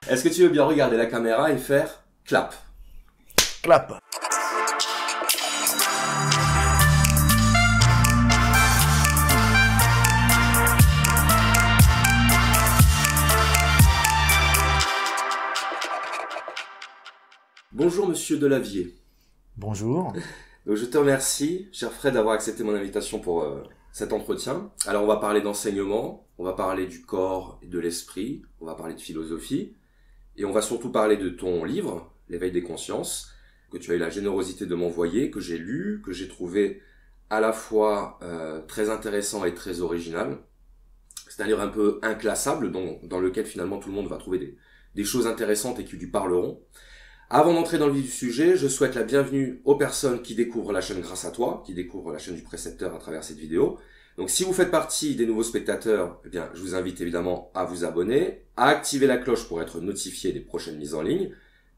Est-ce que tu veux bien regarder la caméra et faire clap? Clap. Bonjour Monsieur Delavier. Bonjour. Je te remercie, cher Fred, d'avoir accepté mon invitation pour cet entretien. Alors on va parler d'enseignement, on va parler du corps et de l'esprit, on va parler de philosophie, et on va surtout parler de ton livre, L'éveil des consciences, que tu as eu la générosité de m'envoyer, que j'ai lu, que j'ai trouvé à la fois très intéressant et très original. C'est un livre un peu inclassable, dans lequel finalement tout le monde va trouver des choses intéressantes et qui lui parleront. Avant d'entrer dans le vif du sujet, je souhaite la bienvenue aux personnes qui découvrent la chaîne grâce à toi, qui découvrent la chaîne du précepteur à travers cette vidéo. Donc si vous faites partie des nouveaux spectateurs, eh bien, je vous invite évidemment à vous abonner, à activer la cloche pour être notifié des prochaines mises en ligne.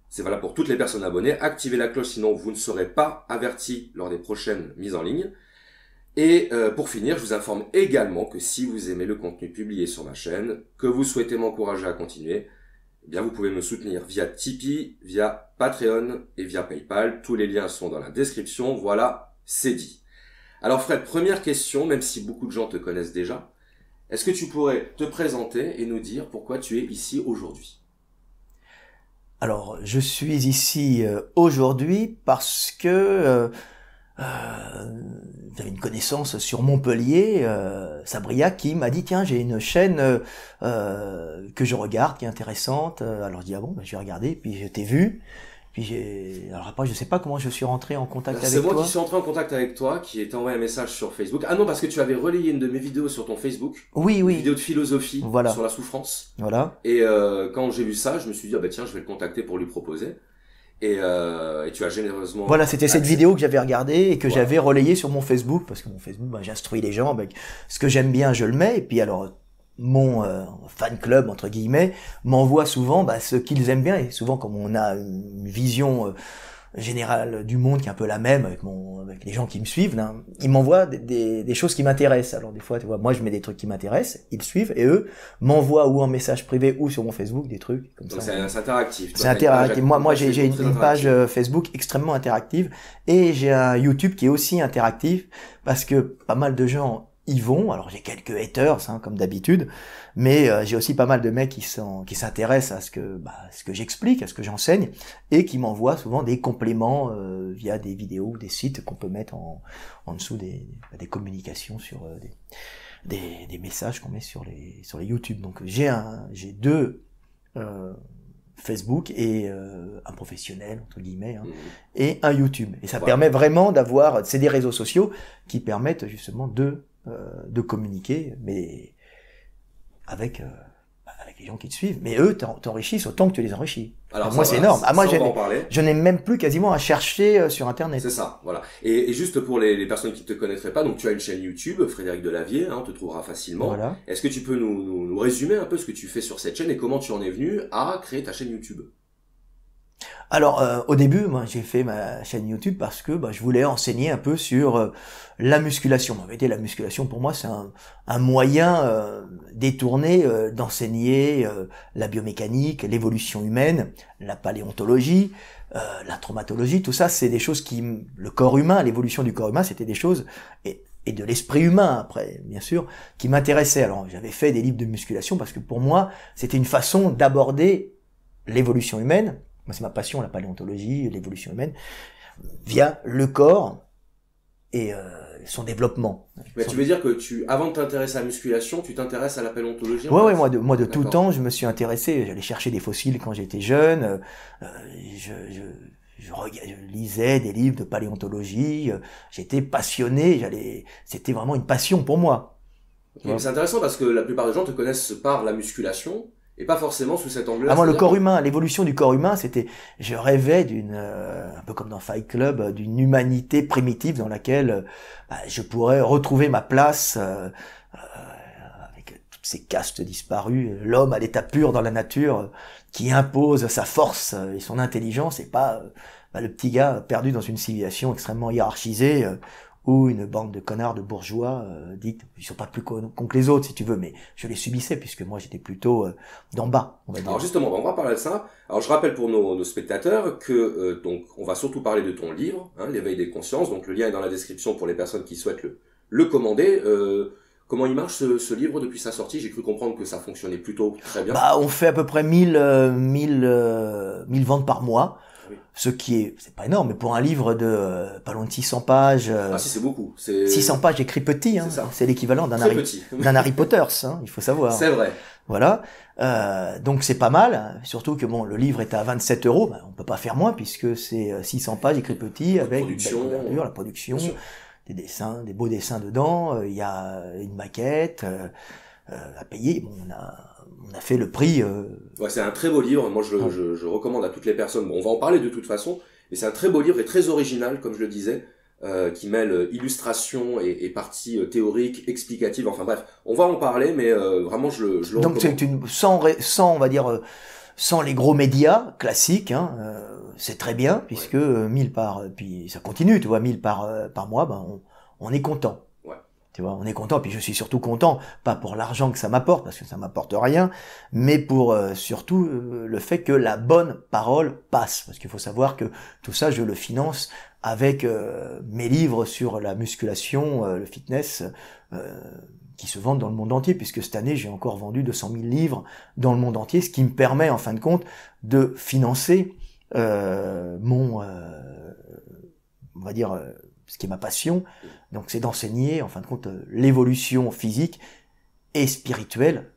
C'est valable pour toutes les personnes abonnées. Activez la cloche, sinon vous ne serez pas avertis lors des prochaines mises en ligne. Et pour finir, je vous informe également que si vous aimez le contenu publié sur ma chaîne, que vous souhaitez m'encourager à continuer, eh bien, vous pouvez me soutenir via Tipeee, via Patreon et via PayPal. Tous les liens sont dans la description. Voilà, c'est dit. Alors Fred, première question, même si beaucoup de gens te connaissent déjà, est-ce que tu pourrais te présenter et nous dire pourquoi tu es ici aujourd'hui? Alors, je suis ici aujourd'hui parce que j'avais une connaissance sur Montpellier, Sabria, qui m'a dit tiens, j'ai une chaîne que je regarde qui est intéressante. Alors je dis ah bon, ben, je vais regarder, puis je t'ai vu, puis alors après je sais pas comment je suis rentré en contact avec toi. C'est moi qui suis entré en contact avec toi, qui t'a envoyé un message sur Facebook. Ah non, parce que tu avais relayé une de mes vidéos sur ton Facebook. Oui, une vidéo de philosophie voilà. Sur la souffrance. Voilà. Et quand j'ai vu ça, je me suis dit ah ben tiens, je vais le contacter pour lui proposer. Et tu as généreusement... Voilà, c'était cette vidéo que j'avais regardée et que j'avais relayée sur mon Facebook, parce que mon Facebook, ben, j'instruis les gens, ben, ce que j'aime bien, je le mets, et puis alors, mon fan club, entre guillemets, m'envoie souvent ben, ce qu'ils aiment bien, et souvent, comme on a une vision générale du monde qui est un peu la même, avec les gens qui me suivent, là, ils m'envoient des choses qui m'intéressent. Alors des fois, tu vois, moi je mets des trucs qui m'intéressent, ils suivent, et eux m'envoient ou en message privé ou sur mon Facebook des trucs comme donc ça. C'est interactif. C'est interactif. Moi j'ai une page Facebook extrêmement interactive, et j'ai un YouTube qui est aussi interactif, parce que pas mal de gens y vont. Alors j'ai quelques haters, hein, comme d'habitude, mais j'ai aussi pas mal de mecs qui s'intéressent à ce que j'explique, à ce que j'enseigne, et qui m'envoient souvent des compléments via des vidéos, des sites qu'on peut mettre en dessous des communications sur des messages qu'on met sur les YouTube. Donc j'ai deux Facebook et un professionnel entre guillemets, hein, et un YouTube. Et ça permet vraiment d'avoir, c'est des réseaux sociaux qui permettent justement de communiquer, mais avec les gens qui te suivent. Mais eux t'enrichissent autant que tu les enrichis. Alors moi c'est énorme. Moi je n'ai même plus quasiment à chercher sur internet. C'est ça, voilà. Et juste pour les personnes qui te connaîtraient pas, donc tu as une chaîne YouTube, Frédéric Delavier, hein, on te trouvera facilement. Voilà. Est-ce que tu peux nous résumer un peu ce que tu fais sur cette chaîne et comment tu en es venu à créer ta chaîne YouTube? Alors au début, moi j'ai fait ma chaîne YouTube parce que je voulais enseigner un peu sur la musculation. En vérité, la musculation pour moi c'est un moyen détourné d'enseigner la biomécanique, l'évolution humaine, la paléontologie, la traumatologie. Tout ça, c'est des choses le corps humain, l'évolution du corps humain, c'était des choses et de l'esprit humain après, bien sûr, qui m'intéressaient. Alors j'avais fait des livres de musculation parce que pour moi c'était une façon d'aborder l'évolution humaine. Moi, c'est ma passion, la paléontologie, l'évolution humaine, via le corps et son développement. Mais tu veux dire que avant de t'intéresser à la musculation, tu t'intéresses à la paléontologie? Ouais, moi de tout temps, je me suis intéressé. J'allais chercher des fossiles quand j'étais jeune. Je lisais des livres de paléontologie. J'étais passionné. C'était vraiment une passion pour moi. Okay, c'est intéressant parce que la plupart des gens te connaissent par la musculation. Et pas forcément sous cet angle-là. Ah, moi, le corps humain, l'évolution du corps humain, je rêvais un peu comme dans Fight Club, d'une humanité primitive dans laquelle je pourrais retrouver ma place avec toutes ces castes disparues, l'homme à l'état pur dans la nature qui impose sa force et son intelligence, et pas le petit gars perdu dans une civilisation extrêmement hiérarchisée où une bande de connards de bourgeois dit ils sont pas plus cons que les autres si tu veux, mais je les subissais puisque moi j'étais plutôt d'en bas, on va dire. Alors justement, on va parler de ça. Alors je rappelle pour nos spectateurs que donc on va surtout parler de ton livre, hein, l'éveil des consciences. Donc le lien est dans la description pour les personnes qui souhaitent le commander. Comment il marche ce livre depuis sa sortie? J'ai cru comprendre que ça fonctionnait plutôt très bien. Bah, on fait à peu près 1000 ventes par mois. Oui. Ce qui c'est pas énorme, mais pour un livre de pas loin de 600 pages. Ah si, c'est beaucoup. 600 pages écrit petit, hein. C'est l'équivalent d'un Harry Potter, hein, il faut savoir. C'est vrai. Voilà. Donc c'est pas mal, surtout que bon, le livre est à 27 €, bah, on peut pas faire moins puisque c'est 600 pages écrit petit avec une belle couverture, la production. Des dessins, des beaux dessins dedans, il y a une maquette à payer. Bon, on a fait le prix. Ouais, c'est un très beau livre. Moi, je recommande à toutes les personnes. Bon, on va en parler de toute façon, mais c'est un très beau livre et très original, comme je le disais, qui mêle illustration et partie théorique, explicative. Enfin bref, on va en parler, mais vraiment, je le recommande. Donc c'est sans on va dire sans les gros médias classiques, hein, c'est très bien puisque 1000 puis ça continue, tu vois, 1000 par mois, ben on est content. Ouais. Tu vois, on est content, puis je suis surtout content, pas pour l'argent que ça m'apporte parce que ça m'apporte rien, mais pour surtout le fait que la bonne parole passe, parce qu'il faut savoir que tout ça je le finance avec mes livres sur la musculation, le fitness, qui se vendent dans le monde entier, puisque cette année, j'ai encore vendu 200 000 livres dans le monde entier, ce qui me permet, en fin de compte, de financer on va dire, ce qui est ma passion. Donc, c'est d'enseigner, en fin de compte, l'évolution physique et spirituelle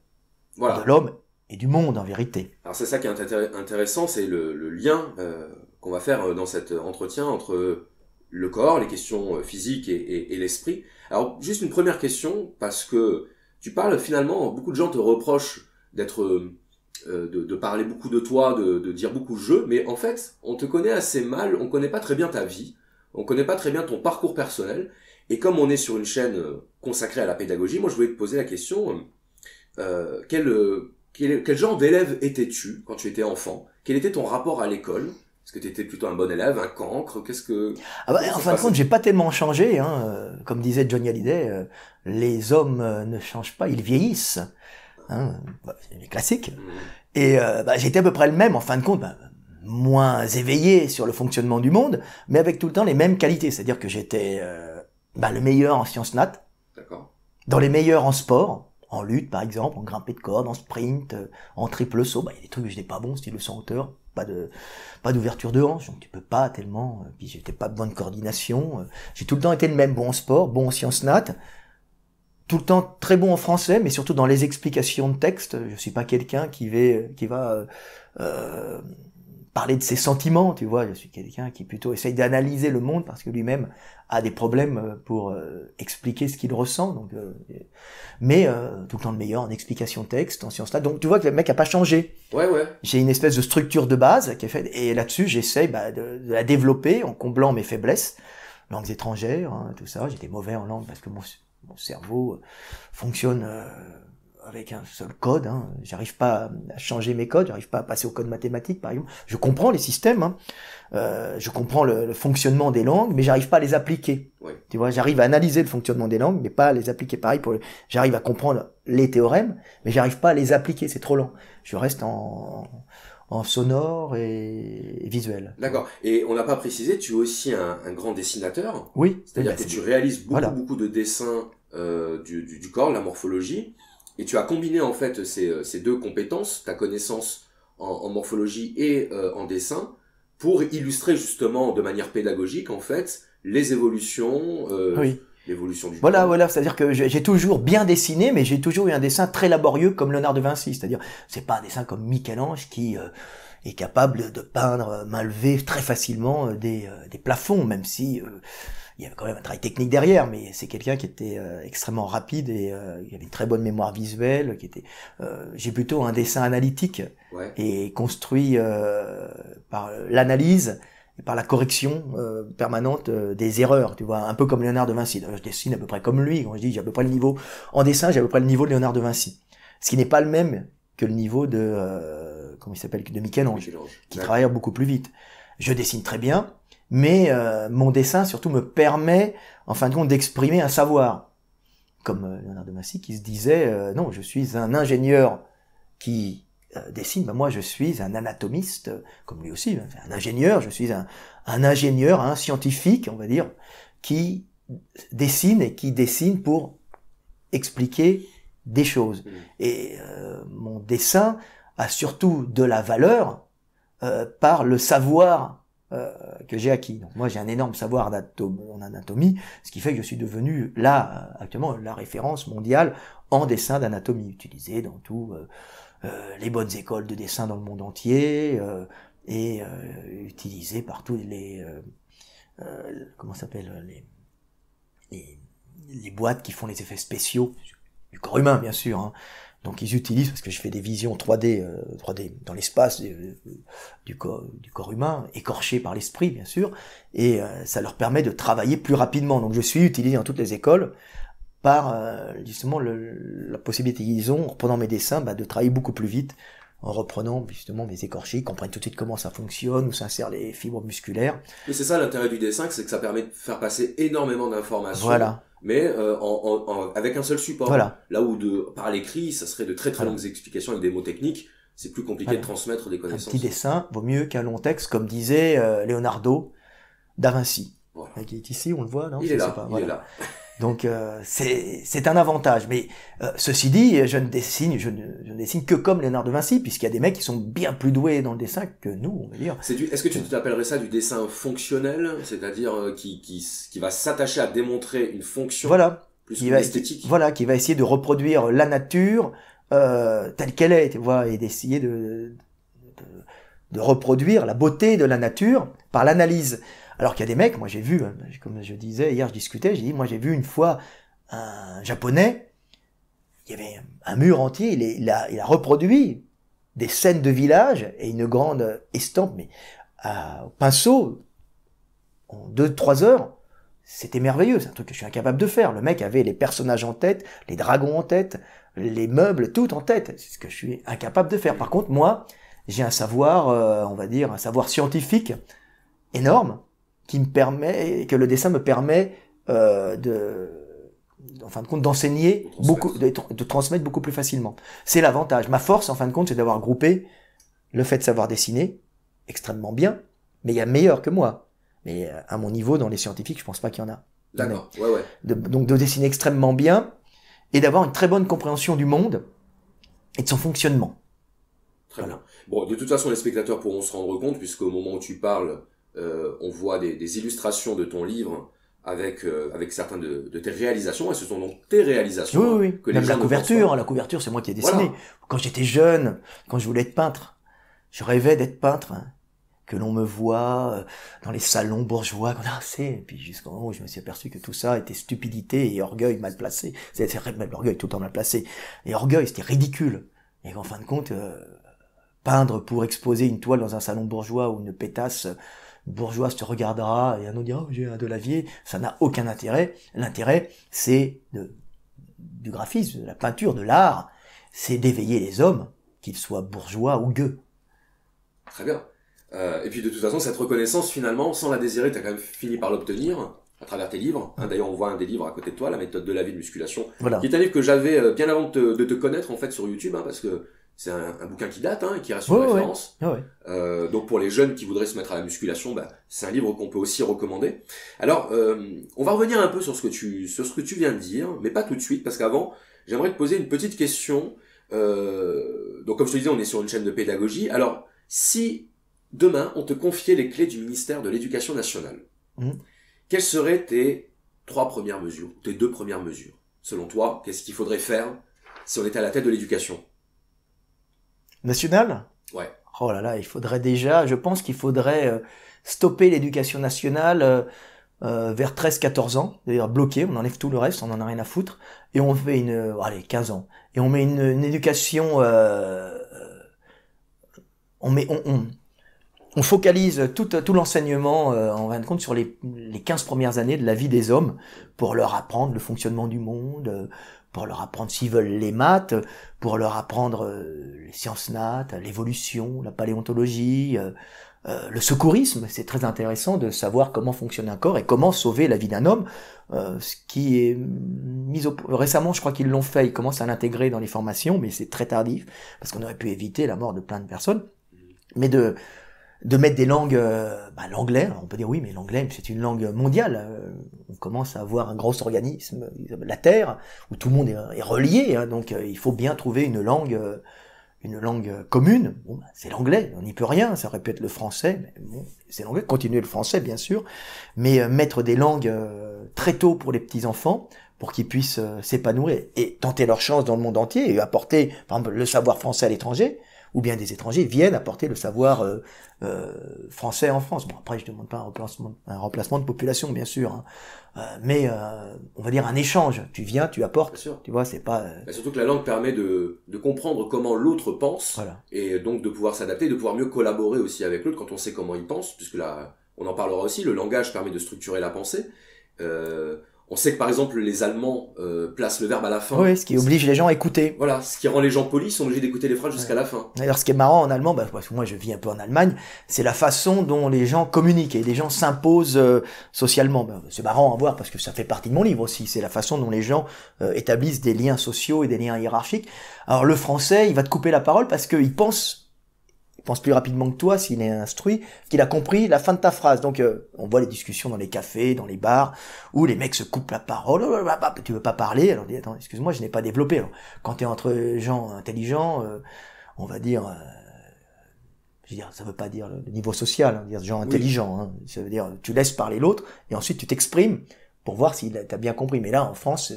de l'homme et du monde, en vérité. Alors, c'est ça qui est intéressant, c'est le lien qu'on va faire dans cet entretien entre le corps, les questions physiques et l'esprit. Alors, juste une première question, parce que tu parles finalement, beaucoup de gens te reprochent d'être, de parler beaucoup de toi, de dire beaucoup je, mais en fait, on te connaît assez mal, on connaît pas très bien ta vie, on connaît pas très bien ton parcours personnel, et comme on est sur une chaîne consacrée à la pédagogie, moi je voulais te poser la question, quel genre d'élève étais-tu quand tu étais enfant? Quel était ton rapport à l'école? Est-ce que tu étais plutôt un bon élève, un cancre? Qu'est-ce que... Ah bah, en fin de compte, j'ai pas tellement changé, hein. Comme disait Johnny Hallyday, les hommes ne changent pas, ils vieillissent. Hein. Bah, c'est les classiques. Et j'étais à peu près le même, en fin de compte, moins éveillé sur le fonctionnement du monde, mais avec tout le temps les mêmes qualités. C'est-à-dire que j'étais le meilleur en sciences nat, dans les meilleurs en sport, en lutte par exemple, en grimpé de corde, en sprint, en triple saut. Il y a des trucs où j'étais pas bon, style le saut en hauteur. Pas d'ouverture de hanche, donc tu peux pas tellement, puis j'étais pas de bonne coordination, j'ai tout le temps été le même, bon en sport, bon en sciences nat, tout le temps très bon en français, mais surtout dans les explications de texte, je suis pas quelqu'un qui va parler de ses sentiments, tu vois, je suis quelqu'un qui plutôt essaye d'analyser le monde parce que lui-même a des problèmes pour expliquer ce qu'il ressent, donc mais tout le temps le meilleur en explication texte, en sciences là. Donc tu vois que le mec a pas changé. Ouais. J'ai une espèce de structure de base qui est faite et là-dessus j'essaye de la développer en comblant mes faiblesses, langues étrangères, hein, tout ça. J'étais mauvais en langue parce que mon cerveau fonctionne avec un seul code, hein. J'arrive pas à changer mes codes, j'arrive pas à passer au code mathématique par exemple. Je comprends les systèmes, hein. Je comprends le fonctionnement des langues, mais j'arrive pas à les appliquer. Ouais. Tu vois, j'arrive à analyser le fonctionnement des langues, mais pas à les appliquer. Pareil j'arrive à comprendre les théorèmes, mais j'arrive pas à les appliquer, c'est trop lent. Je reste en sonore et visuel. D'accord. Et on n'a pas précisé, tu es aussi un grand dessinateur. Oui. C'est-à-dire que tu réalises beaucoup de dessins du corps, la morphologie. Et tu as combiné en fait ces deux compétences, ta connaissance en morphologie et en dessin, pour illustrer justement de manière pédagogique en fait les évolutions, l'évolution du corps. Voilà, c'est-à-dire que j'ai toujours bien dessiné, mais j'ai toujours eu un dessin très laborieux comme Léonard de Vinci, c'est-à-dire c'est pas un dessin comme Michel-Ange qui est capable de peindre main levée très facilement des plafonds, même si il y avait quand même un travail technique derrière, mais c'est quelqu'un qui était extrêmement rapide et il avait une très bonne mémoire visuelle, j'ai plutôt un dessin analytique et construit par l'analyse et par la correction permanente des erreurs, tu vois, un peu comme Léonard de Vinci. Je dessine à peu près comme lui, quand je dis j'ai à peu près le niveau en dessin, j'ai à peu près le niveau de Léonard de Vinci. Ce qui n'est pas le même que le niveau de comment il s'appelle, de Michel-Ange, qui travaille beaucoup plus vite. Je dessine très bien, mais mon dessin surtout me permet, en fin de compte, d'exprimer un savoir. Comme Léonard de Vinci qui se disait, non, je suis un ingénieur qui dessine, ben moi je suis un anatomiste, comme lui aussi, un ingénieur, je suis un ingénieur, un scientifique, on va dire, qui dessine et qui dessine pour expliquer des choses. Et mon dessin a surtout de la valeur par le savoir que j'ai acquis. Donc moi j'ai un énorme savoir en anatomie, ce qui fait que je suis devenu là actuellement la référence mondiale en dessin d'anatomie, utilisé dans tout les bonnes écoles de dessin dans le monde entier et utilisé par tous les comment ça s'appelle les boîtes qui font les effets spéciaux du corps humain, bien sûr. Hein. Donc ils utilisent, parce que je fais des visions 3D dans l'espace du corps humain, écorché par l'esprit, bien sûr, et ça leur permet de travailler plus rapidement. Donc je suis utilisé dans toutes les écoles par justement la possibilité qu'ils ont, en reprenant mes dessins, de travailler beaucoup plus vite, en reprenant justement mes écorchés, ils comprennent tout de suite comment ça fonctionne, où s'insèrent les fibres musculaires. Et c'est ça l'intérêt du dessin, c'est que ça permet de faire passer énormément d'informations. Voilà. Mais avec un seul support. Voilà. Là où par l'écrit, ça serait de très longues explications avec des mots techniques, c'est plus compliqué de transmettre des connaissances. Un petit dessin vaut mieux qu'un long texte, comme disait Leonardo da Vinci. Voilà. Il est ici, on le voit, non? Il est là. Donc c'est un avantage. Mais ceci dit, je ne dessine que comme Léonard de Vinci, puisqu'il y a des mecs qui sont bien plus doués dans le dessin que nous, on va dire. Est-ce que tu t'appellerais ça du dessin fonctionnel, c'est-à-dire qui va s'attacher à démontrer une fonction plus qu'une esthétique? Voilà, qui va essayer de reproduire la nature telle qu'elle est, tu vois, et d'essayer de reproduire la beauté de la nature par l'analyse. Alors qu'il y a des mecs, moi j'ai vu, comme je disais, hier je discutais, j'ai vu une fois un japonais, il y avait un mur entier, il a reproduit des scènes de village et une grande estampe, mais au pinceau, en 2-3 heures, c'était merveilleux, c'est un truc que je suis incapable de faire. Le mec avait les personnages en tête, les dragons en tête, les meubles, tout en tête, c'est ce que je suis incapable de faire. Par contre, moi, j'ai un savoir, on va dire, un savoir scientifique énorme, que le dessin me permet en fin de compte d'enseigner beaucoup, de transmettre beaucoup plus facilement. C'est l'avantage. Ma force, en fin de compte, c'est d'avoir groupé le fait de savoir dessiner extrêmement bien, mais il y a meilleur que moi. Mais à mon niveau, dans les scientifiques, je pense pas qu'il y en a. D'accord, ouais. Donc de dessiner extrêmement bien et d'avoir une très bonne compréhension du monde et de son fonctionnement. Très bien. Bon, de toute façon, les spectateurs pourront se rendre compte, puisqu'au moment où tu parles, on voit des illustrations de ton livre avec certaines de tes réalisations, et ce sont donc tes réalisations. Oui. Que même les la gens couverture, c'est moi qui ai dessiné. Voilà. Quand j'étais jeune, quand je voulais être peintre, je rêvais d'être peintre, hein, que l'on me voit dans les salons bourgeois, et puis jusqu'au moment où je me suis aperçu que tout ça était stupidité et orgueil mal placé. C'est même l'orgueil tout le temps mal placé. Et orgueil, c'était ridicule. Et en fin de compte, peindre pour exposer une toile dans un salon bourgeois où une pétasse bourgeoise te regardera et un autre dira, j'ai un Delavier, ça n'a aucun intérêt. L'intérêt, c'est du graphisme, de la peinture, de l'art, c'est d'éveiller les hommes, qu'ils soient bourgeois ou gueux. Très bien. Et puis de toute façon, cette reconnaissance, finalement, sans la désirer, tu as quand même fini par l'obtenir à travers tes livres. D'ailleurs, on voit un des livres à côté de toi, La méthode de la vie de musculation, qui est un livre que j'avais bien avant de te connaître, en fait, sur YouTube, parce que c'est un bouquin qui date, et qui reste une référence. Ouais. Donc pour les jeunes qui voudraient se mettre à la musculation, c'est un livre qu'on peut aussi recommander. Alors, on va revenir un peu sur ce que tu viens de dire, mais pas tout de suite, parce qu'avant, j'aimerais te poser une petite question. Donc comme je te disais, on est sur une chaîne de pédagogie. Alors, si demain, on te confiait les clés du ministère de l'Éducation nationale, quelles seraient tes 3 premières mesures, tes 2 premières mesures? Selon toi, qu'est-ce qu'il faudrait faire si on était à la tête de l'éducation nationale? Ouais. Oh là là, je pense qu'il faudrait stopper l'éducation nationale vers 13-14 ans, c'est-à-dire bloquer, on enlève tout le reste, on en a rien à foutre, et on fait 15 ans, et on met une éducation, on focalise tout l'enseignement, en fin de compte, sur les 15 premières années de la vie des hommes, pour leur apprendre le fonctionnement du monde, pour leur apprendre s'ils veulent les maths, pour leur apprendre les sciences nat, l'évolution, la paléontologie, le secourisme, c'est très intéressant de savoir comment fonctionne un corps et comment sauver la vie d'un homme, ce qui est récemment, je crois qu'ils l'ont fait, ils commencent à l'intégrer dans les formations, mais c'est très tardif, parce qu'on aurait pu éviter la mort de plein de personnes, mais de mettre des langues, l'anglais, on peut dire oui, mais l'anglais, c'est une langue mondiale. On commence à avoir un gros organisme, la Terre, où tout le monde est relié, hein, donc il faut bien trouver une langue commune. Bon, c'est l'anglais, on n'y peut rien, ça aurait pu être le français, mais bon, c'est l'anglais. Continuer le français, bien sûr, mais mettre des langues très tôt pour les petits enfants, pour qu'ils puissent s'épanouir et tenter leur chance dans le monde entier et apporter, par exemple, le savoir français à l'étranger. Ou bien des étrangers viennent apporter le savoir français en France. Bon, après, je demande pas un remplacement de population, bien sûr, hein. Mais on va dire un échange. Tu viens, tu apportes. Bien sûr. Tu vois, c'est pas. Surtout que la langue permet de comprendre comment l'autre pense, voilà. Et donc de pouvoir s'adapter, de pouvoir mieux collaborer aussi avec l'autre quand on sait comment il pense, puisque là, on en parlera aussi. Le langage permet de structurer la pensée. On sait que par exemple les Allemands placent le verbe à la fin. Oui, ce qui oblige les gens à écouter. Voilà, ce qui rend les gens polis, sont obligés d'écouter les phrases jusqu'à la fin. D'ailleurs, ce qui est marrant en allemand, parce que moi je vis un peu en Allemagne, c'est la façon dont les gens communiquent et les gens s'imposent socialement. C'est marrant à voir parce que ça fait partie de mon livre aussi. C'est la façon dont les gens établissent des liens sociaux et des liens hiérarchiques. Alors le français, il va te couper la parole parce qu'il pense plus rapidement que toi s'il est instruit, qu'il a compris la fin de ta phrase. Donc on voit les discussions dans les cafés, dans les bars, où les mecs se coupent la parole. Tu veux pas parler? Alors on dit attends, excuse-moi, je n'ai pas développé. Alors, quand tu es entre gens intelligents, on va dire, je veux dire, ça veut pas dire le niveau social, hein, dire gens intelligents. Hein, ça veut dire tu laisses parler l'autre et ensuite tu t'exprimes pour voir s'il t'a bien compris. Mais là, en France,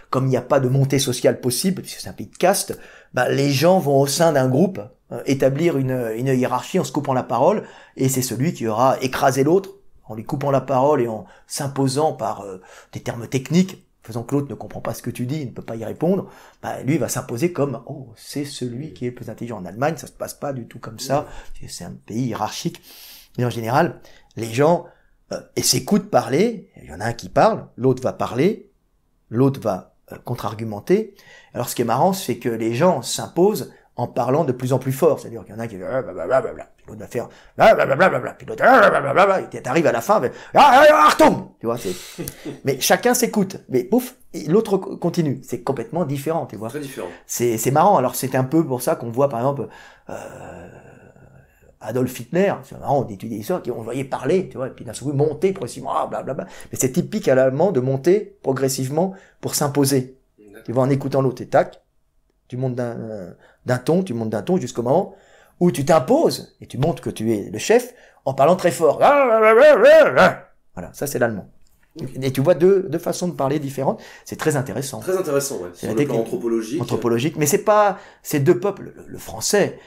comme il n'y a pas de montée sociale possible, puisque c'est un pays de caste, les gens vont au sein d'un groupe établir une hiérarchie en se coupant la parole, et c'est celui qui aura écrasé l'autre en lui coupant la parole et en s'imposant par des termes techniques, faisant que l'autre ne comprend pas ce que tu dis, il ne peut pas y répondre, lui va s'imposer comme c'est celui qui est le plus intelligent. En Allemagne, ça se passe pas du tout comme ça, c'est un pays hiérarchique, et en général, les gens s'écoutent parler, il y en a un qui parle, l'autre va parler, l'autre va contre-argumenter. Alors ce qui est marrant, c'est que les gens s'imposent en parlant de plus en plus fort. C'est-à-dire qu'il y en a qui blablabla, puis l'autre va faire blablabla, puis l'autre blablabla, et t'arrives à la fin, Achtung, tu vois, mais chacun s'écoute. Mais pouf, l'autre continue. C'est complètement différent, tu vois. Très différent. C'est marrant. Alors c'est un peu pour ça qu'on voit, par exemple, Adolf Hitler, c'est marrant, on étudie ça, on voyait parler, tu vois, et puis d'un seul coup monter progressivement, blablabla. Mais c'est typique à l'allemand de monter progressivement pour s'imposer. Tu vois, en écoutant l'autre, et tac, tu montes d'un ton jusqu'au moment où tu t'imposes et tu montres que tu es le chef en parlant très fort. Voilà, ça c'est l'allemand. Et tu vois deux façons de parler différentes. C'est très intéressant. Très intéressant, ouais. Sur le plan anthropologique. Anthropologique, mais c'est pas ces deux peuples, le français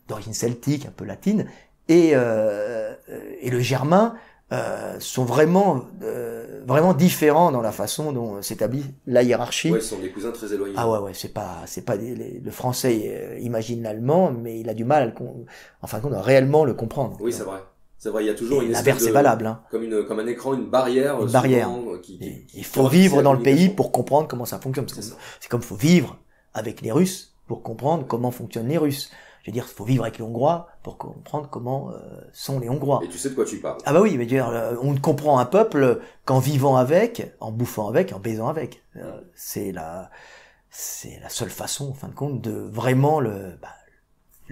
d'origine celtique, un peu latine, et le germain sont vraiment différents dans la façon dont s'établit la hiérarchie. Ouais, ce sont des cousins très éloignés. Ah ouais, c'est pas le français imagine l'allemand, mais il a du mal en fin de compte à réellement le comprendre. Oui, c'est vrai. C'est vrai, il y a toujours une l'inverse c'est valable, hein. Comme un écran, une barrière. Une barrière. Il faut vivre dans le pays pour comprendre comment ça fonctionne. C'est comme il faut vivre avec les Russes pour comprendre comment fonctionnent les Russes. Je veux dire, il faut vivre avec les Hongrois pour comprendre comment sont les Hongrois. Et tu sais de quoi tu parles. Ah bah oui, mais on comprend un peuple qu'en vivant avec, en bouffant avec, en baisant avec. C'est la seule façon, en fin de compte, de vraiment le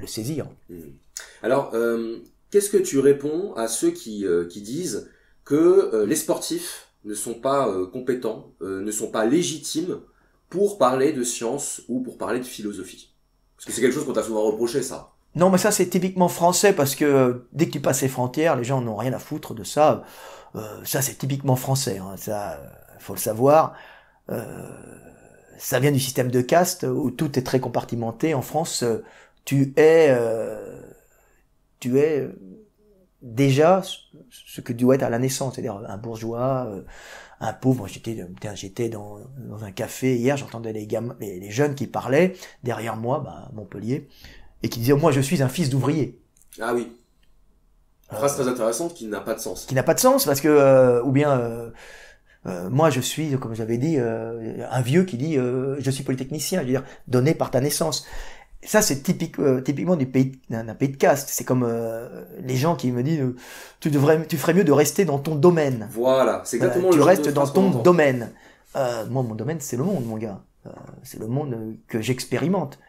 saisir. Alors, qu'est-ce que tu réponds à ceux qui disent que les sportifs ne sont pas compétents, ne sont pas légitimes pour parler de science ou pour parler de philosophie? Parce que c'est quelque chose qu'on t'a souvent reproché, ça. Non, mais ça, c'est typiquement français, parce que dès que tu passes les frontières, les gens n'ont rien à foutre de ça. Ça, c'est typiquement français, hein. Ça, faut le savoir. Ça vient du système de caste, où tout est très compartimenté. En France, tu es déjà ce que tu dois être à la naissance, c'est-à-dire un bourgeois, un pauvre. J'étais dans un café hier, j'entendais les jeunes qui parlaient derrière moi, à Montpellier, et qui disaient moi je suis un fils d'ouvrier. Ah oui. Phrase très intéressante qui n'a pas de sens. Qui n'a pas de sens parce que moi je suis, comme j'avais dit, un vieux qui dit je suis polytechnicien, je veux dire donné par ta naissance. ça c'est typiquement d'un pays de caste. C'est comme les gens qui me disent tu ferais mieux de rester dans ton domaine. Voilà, c'est exactement Tu le genre restes de dans phrase qu'on ton entend. domaine. Moi, mon domaine, c'est le monde, mon gars. C'est le monde que j'expérimente.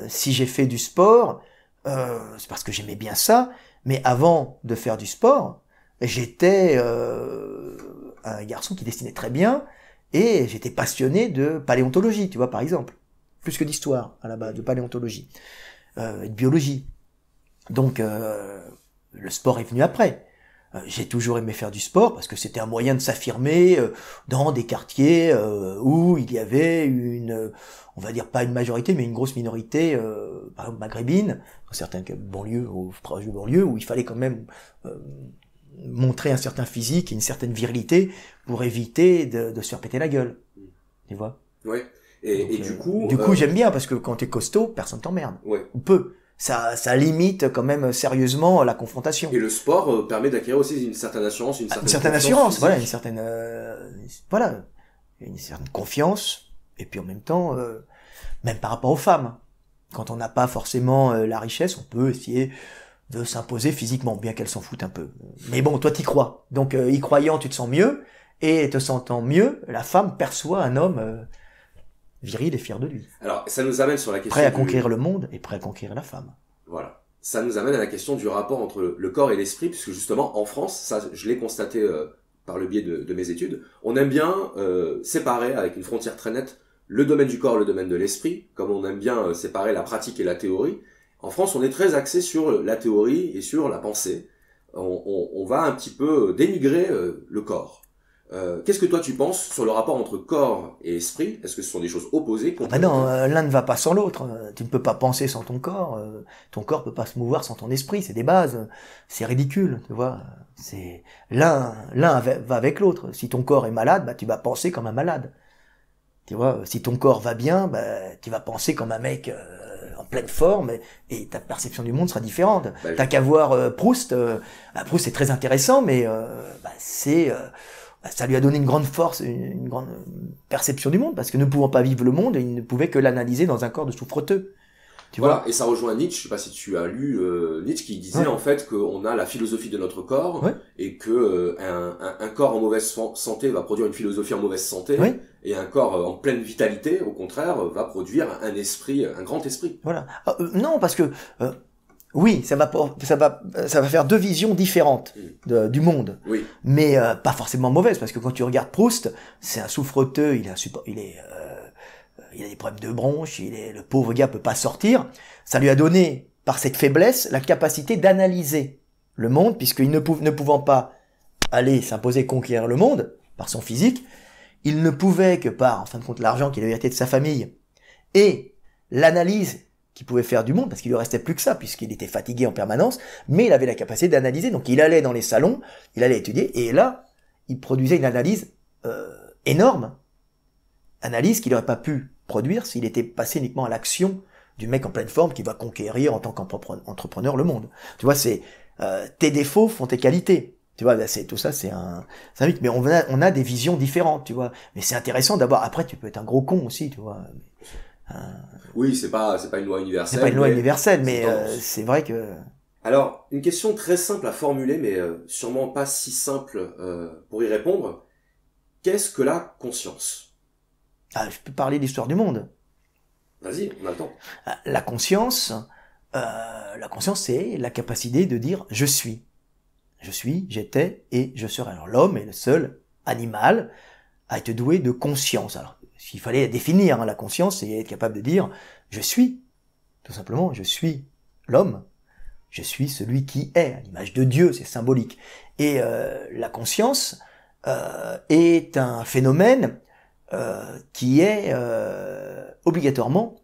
Si j'ai fait du sport, c'est parce que j'aimais bien ça. Mais avant de faire du sport, j'étais un garçon qui dessinait très bien et j'étais passionné de paléontologie, tu vois, par exemple. Plus que d'histoire, à la base, de paléontologie. Et de biologie. Donc, le sport est venu après. J'ai toujours aimé faire du sport parce que c'était un moyen de s'affirmer dans des quartiers où il y avait on va dire pas une majorité, mais une grosse minorité, par exemple maghrébine, dans certaines banlieues ou proches de banlieues, où il fallait quand même montrer un certain physique et une certaine virilité pour éviter de se faire péter la gueule. Tu vois? Ouais. Donc, Et du coup, j'aime bien parce que quand t'es costaud, personne t'emmerde. ouais. Ou peu. Ça limite quand même sérieusement la confrontation. Et le sport permet d'acquérir aussi une certaine assurance, une certaine confiance assurance, physique. voilà, une certaine confiance. Et puis en même temps, même par rapport aux femmes, quand on n'a pas forcément la richesse, on peut essayer de s'imposer physiquement, bien qu'elles s'en foutent un peu. Mais bon, toi t'y crois. Donc y croyant, tu te sens mieux, et te sentant mieux, la femme perçoit un homme viril et fier de lui. Alors, ça nous amène sur la question Prêt à conquérir le monde et prêt à conquérir la femme. Voilà. Ça nous amène à la question du rapport entre le corps et l'esprit, puisque justement, en France, ça, je l'ai constaté par le biais de mes études, on aime bien séparer, avec une frontière très nette, le domaine du corps et le domaine de l'esprit, comme on aime bien séparer la pratique et la théorie. En France, on est très axé sur la théorie et sur la pensée. On va un petit peu dénigrer le corps. Qu'est-ce que toi tu penses sur le rapport entre corps et esprit? Est-ce que ce sont des choses opposées? Ah bah non, l'un ne va pas sans l'autre. Tu ne peux pas penser sans ton corps. Ton corps peut pas se mouvoir sans ton esprit. C'est des bases. C'est ridicule, tu vois. C'est l'un va avec l'autre. Si ton corps est malade, bah tu vas penser comme un malade. Tu vois. Si ton corps va bien, bah tu vas penser comme un mec en pleine forme et ta perception du monde sera différente. Bah, T'as qu'à voir Proust. Proust c'est très intéressant, mais ça lui a donné une grande force, une grande perception du monde, parce que ne pouvant pas vivre le monde, il ne pouvait que l'analyser dans un corps de souffreteux. Tu voilà, vois. et ça rejoint Nietzsche, je sais pas si tu as lu Nietzsche qui disait en fait qu'on a la philosophie de notre corps et que un corps en mauvaise santé va produire une philosophie en mauvaise santé et un corps en pleine vitalité, au contraire, va produire un esprit, un grand esprit. Voilà. Non, parce que oui, ça va faire deux visions différentes du monde, mais pas forcément mauvaises, parce que quand tu regardes Proust, c'est un souffreteux, il a des problèmes de bronches, le pauvre gars peut pas sortir. Ça lui a donné, par cette faiblesse, la capacité d'analyser le monde, puisqu'il ne pouvant pas aller s'imposer conquérir le monde par son physique, il ne pouvait que par, en fin de compte, l'argent qu'il avait hérité de sa famille et l'analyse qu'il pouvait faire du monde, parce qu'il lui restait plus que ça, puisqu'il était fatigué en permanence, mais il avait la capacité d'analyser, donc il allait dans les salons, il allait étudier, et là, il produisait une analyse énorme, analyse qu'il n'aurait pas pu produire s'il était passé uniquement à l'action du mec en pleine forme qui va conquérir en tant qu'entrepreneur le monde. Tu vois, c'est tes défauts font tes qualités. Tu vois, tout ça, c'est un mythe, mais on a des visions différentes, tu vois. Mais c'est intéressant d'avoir. Après, tu peux être un gros con aussi, tu vois. Oui, c'est pas une loi universelle. C'est pas une loi universelle, mais c'est vrai que. Alors, une question très simple à formuler, mais sûrement pas si simple pour y répondre. Qu'est-ce que la conscience? Je peux parler d'histoire du monde. Vas-y, on a le temps. La conscience, c'est la capacité de dire je suis. Je suis, j'étais et je serai. Alors l'homme est le seul animal à être doué de conscience. Alors, s'il fallait la définir, la conscience, c'est être capable de dire je suis. Tout simplement, je suis l'homme. Je suis celui qui est, à l'image de Dieu, c'est symbolique. Et la conscience est un phénomène qui est obligatoirement,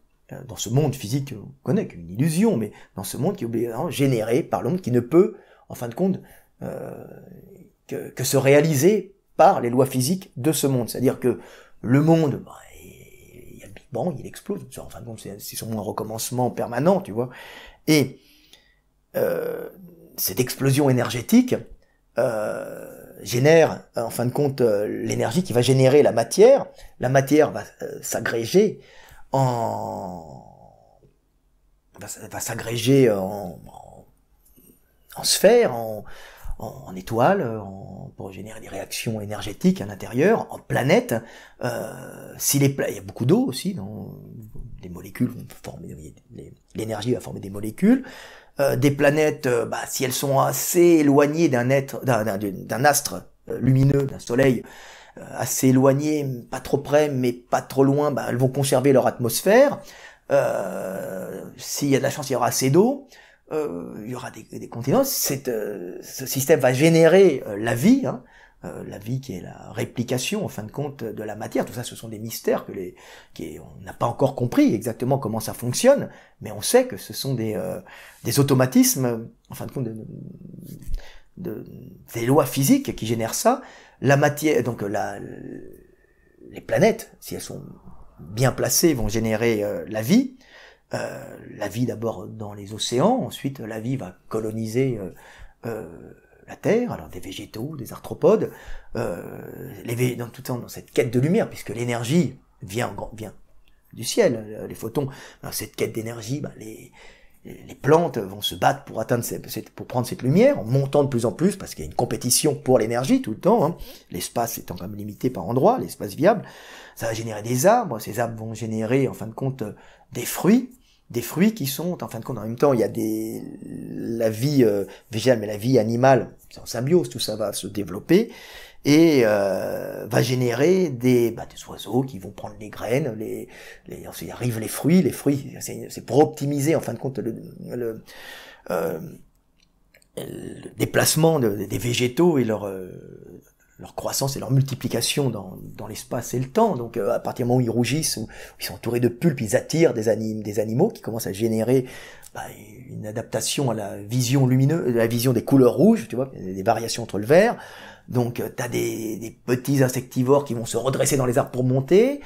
dans ce monde physique qu'on connaît, qui est une illusion, mais dans ce monde qui est obligatoirement généré par l'homme, qui ne peut, en fin de compte, que se réaliser par les lois physiques de ce monde. C'est-à-dire que le monde, il y a le Big Bang, il explose. En fin de compte, c'est son recommencement permanent, tu vois. Et cette explosion énergétique génère, en fin de compte, l'énergie qui va générer la matière. La matière va s'agréger en va s'agréger en sphères, en étoiles, pour générer des réactions énergétiques à l'intérieur, en planètes. Il y a beaucoup d'eau aussi, les molécules vont former, l'énergie va former des molécules. Des planètes, si elles sont assez éloignées d'un astre lumineux, d'un soleil, assez éloigné, pas trop près, mais pas trop loin, elles vont conserver leur atmosphère. S'il y a de la chance, il y aura assez d'eau. Il y aura des continents. Ce système va générer la vie, la vie qui est la réplication, en fin de compte, de la matière. Tout ça, ce sont des mystères on n'a pas encore compris exactement comment ça fonctionne, mais on sait que ce sont des automatismes, en fin de compte, des lois physiques qui génèrent ça. La matière, donc les planètes, si elles sont bien placées, vont générer la vie. La vie d'abord dans les océans, ensuite la vie va coloniser la Terre, alors des végétaux, des arthropodes, dans cette quête de lumière, puisque l'énergie vient du ciel, les photons. Alors, cette quête d'énergie, les plantes vont se battre pour atteindre pour prendre cette lumière, en montant de plus en plus, parce qu'il y a une compétition pour l'énergie tout le temps, l'espace étant quand même limité par endroit, l'espace viable. Ça va générer des arbres, ces arbres vont générer, en fin de compte, des fruits qui sont, en fin de compte, en même temps, il y a la vie végétale, mais la vie animale, c'est en symbiose, tout ça va se développer, et va générer des oiseaux qui vont prendre les graines, ensuite arrivent les fruits, c'est pour optimiser, en fin de compte, le déplacement des végétaux et leur croissance et leur multiplication dans l'espace et le temps. Donc à partir du moment où ils rougissent, où ils sont entourés de pulpes, ils attirent des animaux qui commencent à générer une adaptation à la vision lumineuse, la vision des couleurs rouges, tu vois, des variations entre le vert. Donc t'as des petits insectivores qui vont se redresser dans les arbres pour monter,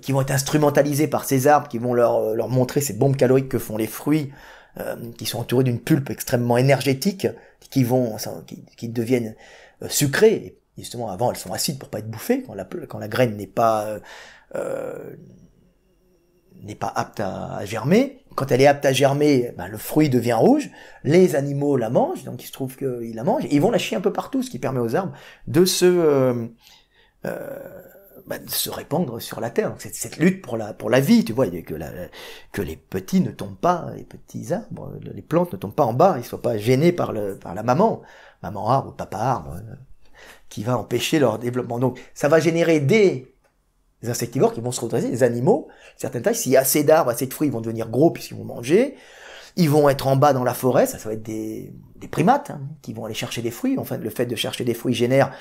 qui vont être instrumentalisés par ces arbres, qui vont leur montrer ces bombes caloriques que font les fruits, qui sont entourés d'une pulpe extrêmement énergétique, qui deviennent sucrées. Et justement, avant, elles sont acides pour pas être bouffées, quand la graine n'est pas apte à germer. Quand elle est apte à germer, le fruit devient rouge, les animaux la mangent, donc il se trouve qu'ils la mangent, et ils vont la chier un peu partout, ce qui permet aux arbres de se répandre sur la terre. Donc c'est cette lutte pour la vie, tu vois, que les petits ne tombent pas, les petits arbres, les plantes ne tombent pas en bas, ils soient pas gênés par la maman arbre ou papa arbre, qui va empêcher leur développement. Donc ça va générer des insectivores qui vont se redresser, des animaux, certaines tailles. S'il y a assez d'arbres, assez de fruits, ils vont devenir gros puisqu'ils vont manger. Ils vont être en bas dans la forêt, ça va être des primates qui vont aller chercher des fruits. Enfin, le fait de chercher des fruits génère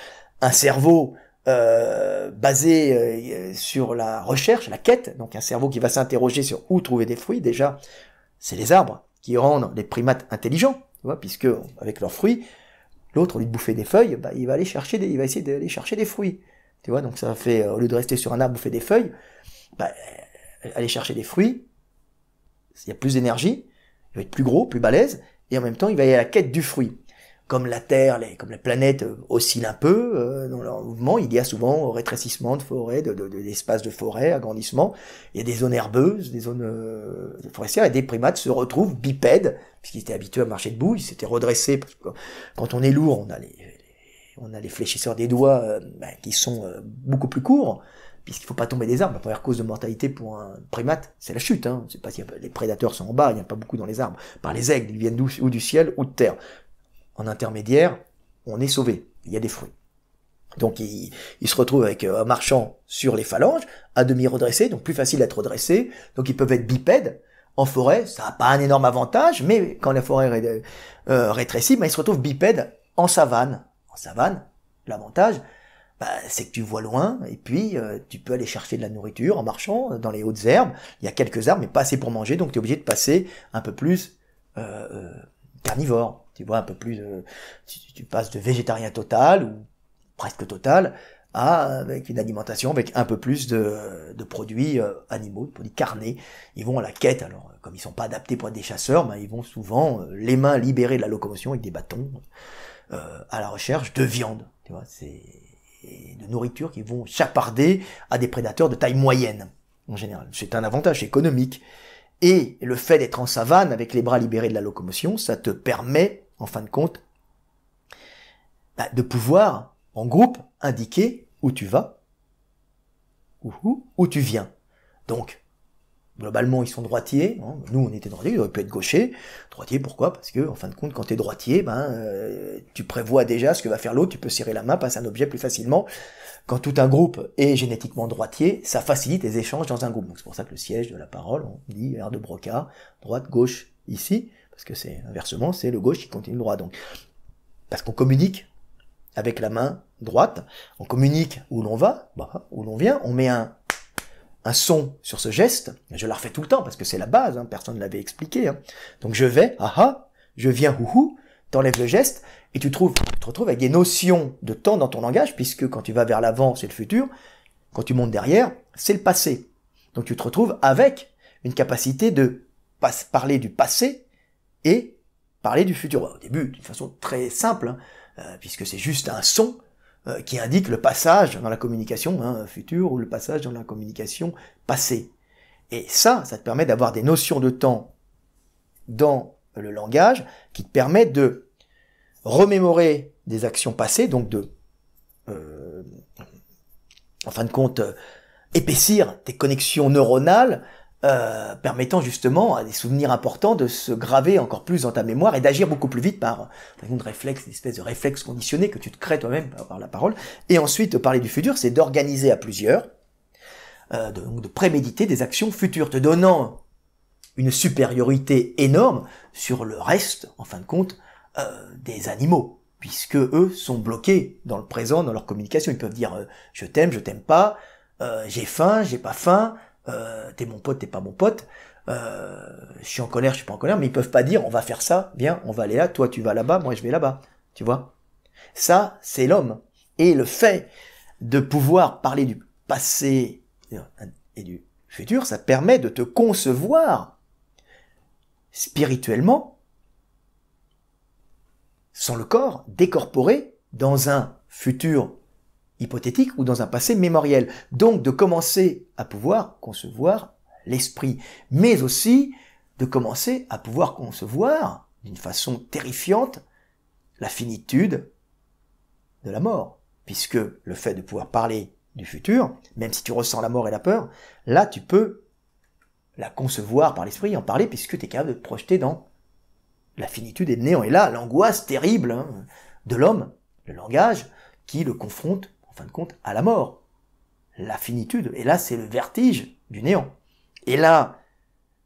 un cerveau basé sur la recherche, la quête. Donc un cerveau qui va s'interroger sur où trouver des fruits. Déjà, c'est les arbres qui rendent les primates intelligents, tu vois, puisque avec leurs fruits, l'autre, au lieu de bouffer des feuilles, il va essayer d'aller chercher des fruits. Tu vois, donc ça fait, au lieu de rester sur un arbre, bouffer des feuilles, aller chercher des fruits, il y a plus d'énergie, il va être plus gros, plus balèze, et en même temps, il va y aller à la quête du fruit. Comme la Terre, comme la planète oscille un peu dans leur mouvement, il y a souvent rétrécissement de forêt, d'espaces de forêt, agrandissement. Il y a des zones herbeuses, des zones forestières, et des primates se retrouvent bipèdes, puisqu'ils étaient habitués à marcher debout, ils s'étaient redressés, parce que quand on est lourd, on a les fléchisseurs des doigts qui sont beaucoup plus courts, puisqu'il faut pas tomber des arbres. La première cause de mortalité pour un primate, c'est la chute. C'est pas si les prédateurs sont en bas, il n'y a pas beaucoup dans les arbres. Par les aigles, ils viennent ou du ciel ou de terre. En intermédiaire, on est sauvé. Il y a des fruits. Donc ils se retrouvent avec un marchand sur les phalanges, à demi redressé, donc plus facile d'être redressé. Donc ils peuvent être bipèdes. En forêt, ça n'a pas un énorme avantage, mais quand la forêt rétrécit, ils se retrouvent bipèdes en savane. En savane, l'avantage, c'est que tu vois loin, et puis tu peux aller chercher de la nourriture en marchant dans les hautes herbes. Il y a quelques arbres, mais pas assez pour manger, donc tu es obligé de passer un peu plus carnivore. Tu vois, un peu plus tu passes de végétarien total, ou presque total, avec une alimentation avec un peu plus de produits animaux, de produits carnés. Ils vont à la quête, alors comme ils sont pas adaptés pour être des chasseurs, ils vont souvent les mains libérées de la locomotion avec des bâtons à la recherche de viande, tu vois, de nourriture qui vont chaparder à des prédateurs de taille moyenne en général. C'est un avantage économique Et le fait d'être en savane avec les bras libérés de la locomotion, ça te permet, en fin de compte, de pouvoir, en groupe, indiquer où tu vas, où tu viens. Donc, globalement, ils sont droitiers. Hein. Nous, on était droitiers, ils auraient pu être gauchers. Droitier, pourquoi? Parce que, en fin de compte, quand t'es droitier, tu prévois déjà ce que va faire l'autre, tu peux serrer la main, passer un objet plus facilement. Quand tout un groupe est génétiquement droitier, ça facilite les échanges dans un groupe. Donc c'est pour ça que le siège de la parole, on dit R de Broca, droite, gauche, ici, parce que c'est inversement, c'est le gauche qui continue le droit. Donc, parce qu'on communique avec la main droite, on communique où l'on va, où l'on vient, on met un son sur ce geste, je la refais tout le temps parce que c'est la base, hein, personne ne l'avait expliqué. Hein. Donc je vais, je viens, t'enlèves le geste, et tu te retrouves avec des notions de temps dans ton langage, puisque quand tu vas vers l'avant, c'est le futur, quand tu montes derrière, c'est le passé. Donc tu te retrouves avec une capacité de parler du passé et parler du futur. Au début, d'une façon très simple, hein, puisque c'est juste un son qui indique le passage dans la communication future ou le passage dans la communication passée. Et ça te permet d'avoir des notions de temps dans le langage qui te permettent de remémorer des actions passées, donc de, en fin de compte, épaissir tes connexions neuronales, permettant justement à des souvenirs importants de se graver encore plus dans ta mémoire et d'agir beaucoup plus vite par une réflexe, une espèce de réflexe conditionné que tu te crées toi-même par la parole. Et ensuite, de parler du futur, c'est d'organiser à plusieurs, de préméditer des actions futures, te donnant une supériorité énorme sur le reste, en fin de compte, des animaux, puisque eux sont bloqués dans le présent, dans leur communication. Ils peuvent dire je t'aime pas, j'ai faim, j'ai pas faim, t'es mon pote, t'es pas mon pote, je suis en colère, je suis pas en colère, mais ils peuvent pas dire on va faire ça, viens, on va aller là, toi tu vas là-bas, moi je vais là-bas, tu vois. Ça, c'est l'homme. Et le fait de pouvoir parler du passé et du futur, ça permet de te concevoir spirituellement sans le corps, décorporé dans un futur hypothétique ou dans un passé mémoriel. Donc de commencer à pouvoir concevoir l'esprit, mais aussi de commencer à pouvoir concevoir d'une façon terrifiante la finitude de la mort. Puisque le fait de pouvoir parler du futur, même si tu ressens la mort et la peur, là tu peux la concevoir par l'esprit, en parler, puisque tu es capable de te projeter dans la finitude et le néant. Et là, l'angoisse terrible de l'homme, le langage, qui le confronte, en fin de compte, à la mort. La finitude. Et là, c'est le vertige du néant. Et là,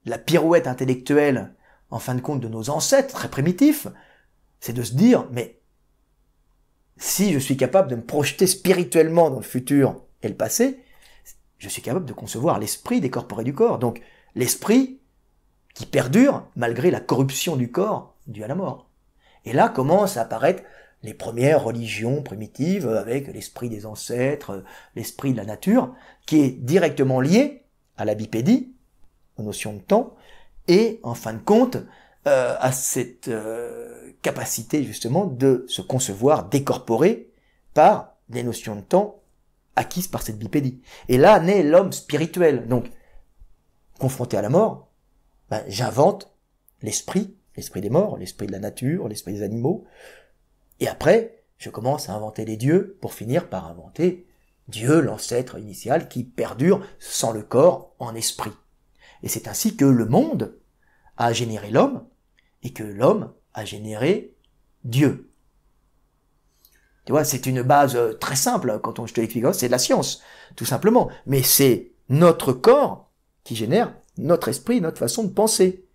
la pirouette intellectuelle, en fin de compte, de nos ancêtres très primitifs, c'est de se dire, mais si je suis capable de me projeter spirituellement dans le futur et le passé, je suis capable de concevoir l'esprit décorporé du corps. Donc, l'esprit qui perdure malgré la corruption du corps due à la mort. Et là commencent à apparaître les premières religions primitives avec l'esprit des ancêtres, l'esprit de la nature, qui est directement lié à la bipédie, aux notions de temps, et en fin de compte à cette capacité justement de se concevoir décorporé par des notions de temps acquises par cette bipédie. Et là naît l'homme spirituel. Donc, confronté à la mort, j'invente l'esprit des morts, l'esprit de la nature, l'esprit des animaux, et après, je commence à inventer les dieux pour finir par inventer Dieu, l'ancêtre initial, qui perdure sans le corps en esprit. Et c'est ainsi que le monde a généré l'homme, et que l'homme a généré Dieu. Tu vois, c'est une base très simple, quand je te l'explique, c'est de la science, tout simplement. Mais c'est notre corps qui génère notre esprit, notre façon de penser.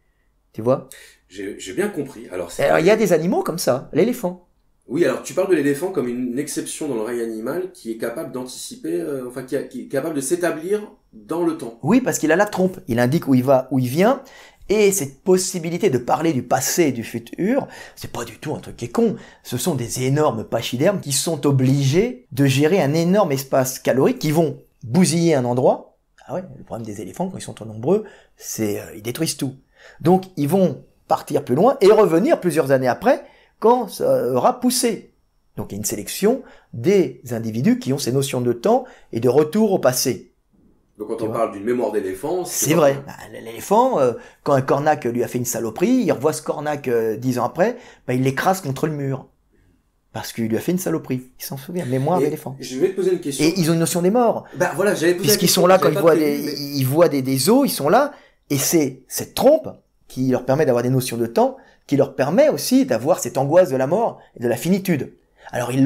Tu vois? J'ai bien compris. Alors, il y a des animaux comme ça, l'éléphant. Oui, alors tu parles de l'éléphant comme une exception dans le règne animal qui est capable d'anticiper, qui est capable de s'établir dans le temps. Oui, parce qu'il a la trompe. Il indique où il va, où il vient. Et cette possibilité de parler du passé et du futur, c'est pas du tout un truc qui est con. Ce sont des énormes pachydermes qui sont obligés de gérer un énorme espace calorique, qui vont bousiller un endroit. Ah ouais, le problème des éléphants, quand ils sont trop nombreux, c'est ils détruisent tout. Donc ils vont partir plus loin et revenir plusieurs années après quand ça aura poussé. Donc il y a une sélection des individus qui ont ces notions de temps et de retour au passé. Donc quand on parle d'une mémoire d'éléphant, c'est vrai. Bah, l'éléphant, quand un cornac lui a fait une saloperie, il revoit ce cornac 10 ans après, bah, il l'écrase contre le mur. Parce qu'il lui a fait une saloperie. Il s'en souvient. Mémoire d'éléphant. Je vais te poser une question. Et ils ont une notion des morts. Bah voilà, j'allais poser puisqu'ils sont là quand ils voient des os, ils sont là. Et c'est cette trompe qui leur permet d'avoir des notions de temps, qui leur permet aussi d'avoir cette angoisse de la mort et de la finitude. Alors ils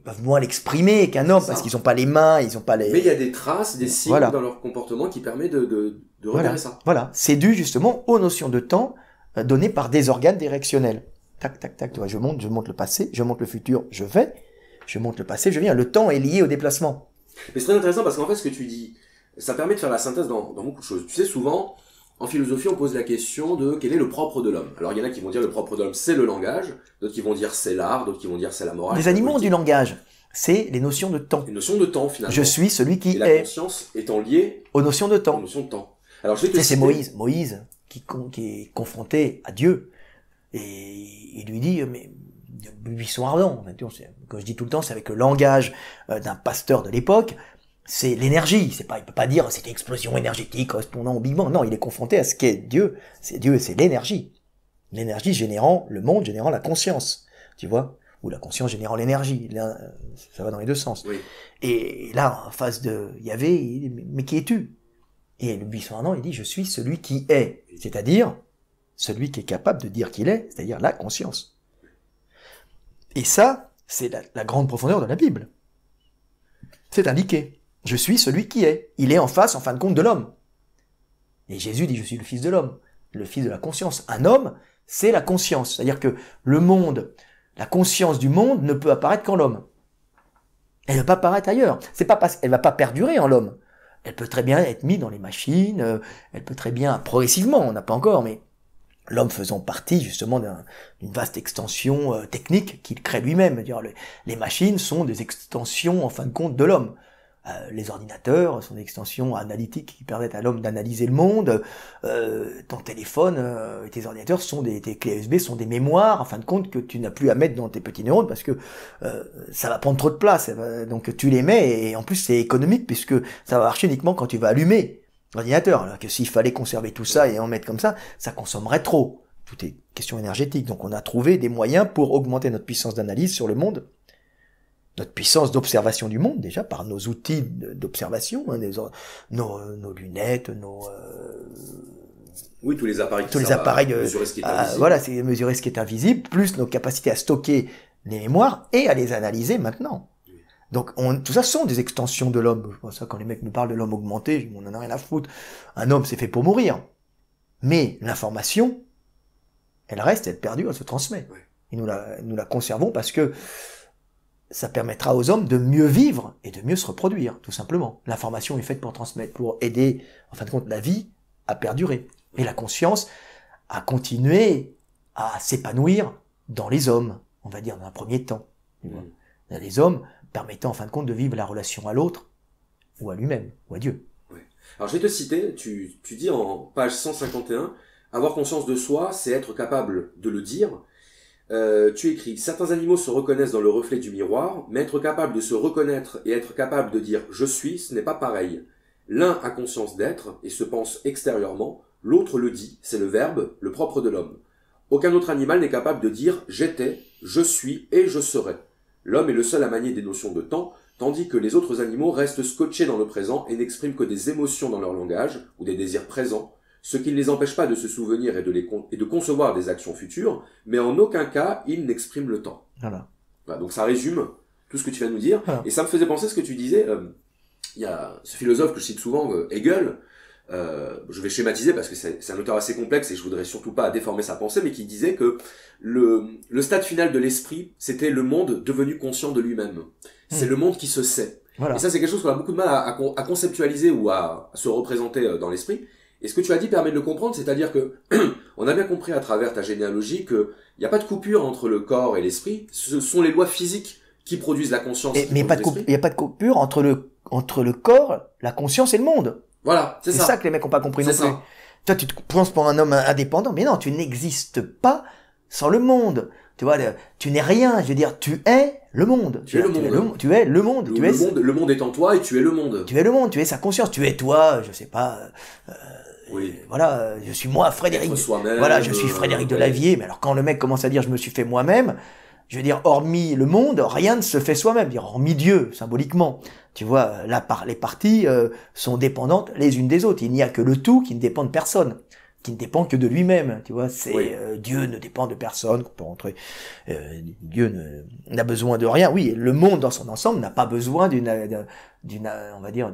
peuvent moins l'exprimer qu'un homme parce qu'ils n'ont pas les mains, ils n'ont pas les... Mais il y a des traces, des signes dans leur comportement qui permettent de repérer ça. Voilà, c'est dû justement aux notions de temps données par des organes directionnels. Tac, tac, tac, tu vois, je monte le passé, je monte le futur, je monte le passé, je viens. Le temps est lié au déplacement. Mais c'est très intéressant parce qu'en fait, ce que tu dis, ça permet de faire la synthèse dans beaucoup de choses. Tu sais, souvent, en philosophie, on pose la question de quel est le propre de l'homme. Alors, il y en a qui vont dire le propre de l'homme, c'est le langage, d'autres qui vont dire c'est l'art, d'autres qui vont dire c'est la morale. Les animaux ont du langage. C'est les notions de temps. Les notions de temps, finalement. Je suis celui qui est. Et la conscience étant liée aux notions de temps. Aux notions de temps. Alors, je vais te c'est Moïse qui est confronté à Dieu. Et il lui dit, mais buisson ardent. Quand je dis tout le temps, c'est avec le langage d'un pasteur de l'époque. C'est l'énergie. Il peut pas dire c'est une explosion énergétique correspondant au Big Bang. Non, il est confronté à ce qu'est Dieu. C'est l'énergie. L'énergie générant le monde, générant la conscience. Tu vois? Ou la conscience générant l'énergie. Ça va dans les deux sens. Oui. Et là, en face de Yahvé, il dit, mais qui es-tu? Et le buisson ardent, il dit, je suis celui qui est. C'est-à-dire, celui qui est capable de dire qu'il est, c'est-à-dire la conscience. Et ça, c'est la grande profondeur de la Bible. C'est indiqué. Je suis celui qui est. Il est en face, en fin de compte, de l'homme. Et Jésus dit, je suis le fils de l'homme, le fils de la conscience. Un homme, c'est la conscience. C'est-à-dire que le monde, la conscience du monde ne peut apparaître qu'en l'homme. Elle ne peut pas apparaître ailleurs. C'est pas parce qu'elle va pas perdurer en l'homme. Elle peut très bien être mise dans les machines, elle peut très bien, progressivement, on n'a pas encore, mais l'homme faisant partie justement d'une vaste extension technique qu'il crée lui-même. Les machines sont des extensions en fin de compte de l'homme. Les ordinateurs sont des extensions analytiques qui permettent à l'homme d'analyser le monde. Ton téléphone et tes ordinateurs tes clés USB sont des mémoires en fin de compte que tu n'as plus à mettre dans tes petits neurones parce que ça va prendre trop de place. Donc tu les mets et en plus c'est économique puisque ça va marcher uniquement quand tu vas allumer l'ordinateur, alors que s'il fallait conserver tout ça et en mettre comme ça consommerait trop. Tout est question énergétique. Donc on a trouvé des moyens pour augmenter notre puissance d'analyse sur le monde, notre puissance d'observation du monde, déjà, par nos outils d'observation, hein, nos lunettes, oui, tous les appareils mesurer ce qui est invisible. Voilà, c'est mesurer ce qui est invisible, plus nos capacités à stocker les mémoires et à les analyser maintenant. Donc, tout ça sont des extensions de l'homme. C'est pour ça, quand les mecs me parlent de l'homme augmenté, on en a rien à foutre. Un homme, c'est fait pour mourir. Mais l'information, elle reste, elle perdure, elle se transmet. Oui. Et nous la conservons parce que ça permettra aux hommes de mieux vivre et de mieux se reproduire, tout simplement. L'information est faite pour transmettre, pour aider, en fin de compte, la vie à perdurer. Et la conscience à continuer à s'épanouir dans les hommes, on va dire, dans un premier temps. Dans les hommes permettant, en fin de compte, de vivre la relation à l'autre, ou à lui-même, ou à Dieu. Ouais. Alors, je vais te citer, tu dis en page 151, avoir conscience de soi, c'est être capable de le dire. Tu écris, certains animaux se reconnaissent dans le reflet du miroir, mais être capable de se reconnaître et être capable de dire je suis, ce n'est pas pareil. L'un a conscience d'être et se pense extérieurement, l'autre le dit, c'est le verbe, le propre de l'homme. Aucun autre animal n'est capable de dire j'étais, je suis et je serai. L'homme est le seul à manier des notions de temps, tandis que les autres animaux restent scotchés dans le présent et n'expriment que des émotions dans leur langage ou des désirs présents, ce qui ne les empêche pas de se souvenir et de concevoir des actions futures, mais en aucun cas, ils n'expriment le temps. Voilà. Voilà, donc ça résume tout ce que tu viens de nous dire. Voilà. Et ça me faisait penser à ce que tu disais. Il y a ce philosophe que je cite souvent, Hegel. Je vais schématiser parce que c'est un auteur assez complexe et je voudrais surtout pas déformer sa pensée, mais qui disait que le stade final de l'esprit, c'était le monde devenu conscient de lui-même. C'est le monde qui se sait. Voilà. Et ça, c'est quelque chose qu'on a beaucoup de mal à conceptualiser ou à se représenter dans l'esprit. Et ce que tu as dit permet de le comprendre, c'est-à-dire que on a bien compris à travers ta généalogie qu'il n'y a pas de coupure entre le corps et l'esprit. Ce sont les lois physiques qui produisent la conscience. Mais il n'y a pas de coupure entre le corps, la conscience et le monde. Voilà, c'est ça. C'est ça que les mecs n'ont pas compris non plus. Toi, tu te penses pour un homme indépendant, mais non, tu n'existes pas sans le monde. Tu vois, tu n'es rien. Je veux dire, tu es le monde. Tu es le monde. Tu es le monde. Le monde est en toi et tu es le monde. Tu es le monde. Tu es sa conscience. Tu es toi. Je sais pas. Oui. Voilà, je suis moi, Frédéric. Soi-même, voilà, je suis Frédéric Delavier. Mais alors quand le mec commence à dire je me suis fait moi-même, je veux dire, hormis le monde, rien ne se fait soi-même. Dire hormis Dieu, symboliquement. Tu vois, là, les parties sont dépendantes les unes des autres. Il n'y a que le tout qui ne dépend de personne, qui ne dépend que de lui-même. Tu vois, c'est Dieu ne dépend de personne. On peut rentrer. Dieu n'a besoin de rien. Oui, le monde dans son ensemble n'a pas besoin d'une, on va dire,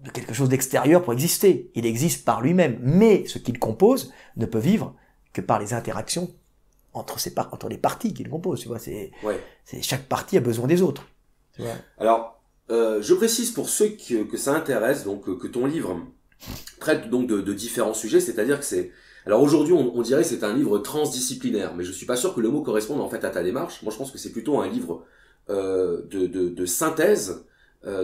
de quelque chose d'extérieur pour exister. Il existe par lui-même, mais ce qu'il compose ne peut vivre que par les interactions entre les parties qu'il compose. Tu vois, c'est chaque partie a besoin des autres. Tu vois. Alors, je précise pour ceux que ça intéresse, donc que ton livre traite donc de différents sujets, c'est-à-dire que c'est. Alors aujourd'hui, on dirait que c'est un livre transdisciplinaire, mais je suis pas sûr que le mot corresponde en fait à ta démarche. Moi, je pense que c'est plutôt un livre de synthèse.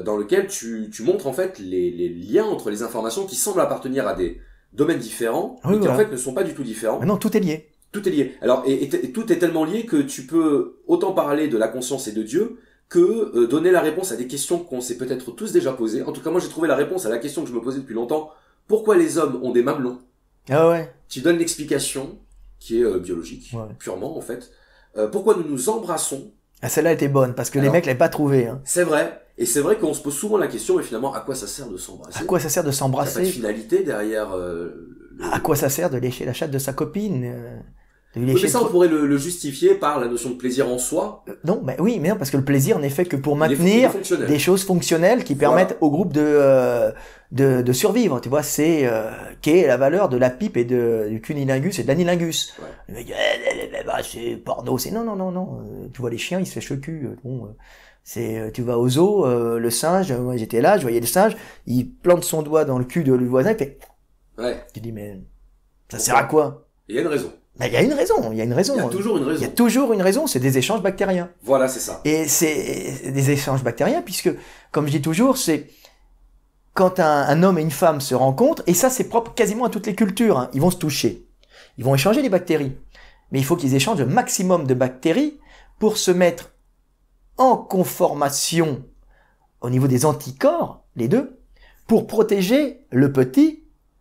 Dans lequel tu montres en fait les liens entre les informations qui semblent appartenir à des domaines différents, mais qui en fait ne sont pas du tout différents. Mais non, tout est lié. Tout est lié. Alors, et tout est tellement lié que tu peux autant parler de la conscience et de Dieu que donner la réponse à des questions qu'on s'est peut-être tous déjà posées. En tout cas, moi j'ai trouvé la réponse à la question que je me posais depuis longtemps. Pourquoi les hommes ont des mamelons? Ah ouais. Tu donnes l'explication qui est biologique, purement en fait. Pourquoi nous nous embrassons? Ah, celle-là était bonne, parce que les mecs l'avaient pas trouvée. Hein. C'est vrai. Et c'est vrai qu'on se pose souvent la question, mais finalement, à quoi ça sert de s'embrasser? À quoi ça sert de s'embrasser? Il n'y a pas de finalité derrière... À quoi ça sert de lécher la chatte de sa copine mais ça, on pourrait le justifier par la notion de plaisir en soi. Non, mais oui, mais non, parce que le plaisir n'est fait que pour maintenir des choses fonctionnelles qui permettent au groupe de survivre. Tu vois, c'est qu'est la valeur de la pipe et du cunilingus et de l'anilingus. Ouais. Le mec, c'est porno, c'est non. Tu vois les chiens, ils se fêchent le cul. Bon, tu vas au zoo, le singe. Moi, j'étais là, je voyais le singe, il plante son doigt dans le cul de le voisin, il fait. Ouais. Tu dis mais ça sert à quoi? Il y a une raison. Ben, il y a une raison. Il y a toujours une raison. Il y a toujours une raison, c'est des échanges bactériens. Voilà, c'est ça. Et c'est des échanges bactériens puisque, comme je dis toujours, c'est quand un homme et une femme se rencontrent, et ça c'est propre quasiment à toutes les cultures, hein, ils vont se toucher. Ils vont échanger des bactéries. Mais il faut qu'ils échangent le maximum de bactéries pour se mettre en conformation au niveau des anticorps, les deux, pour protéger le petit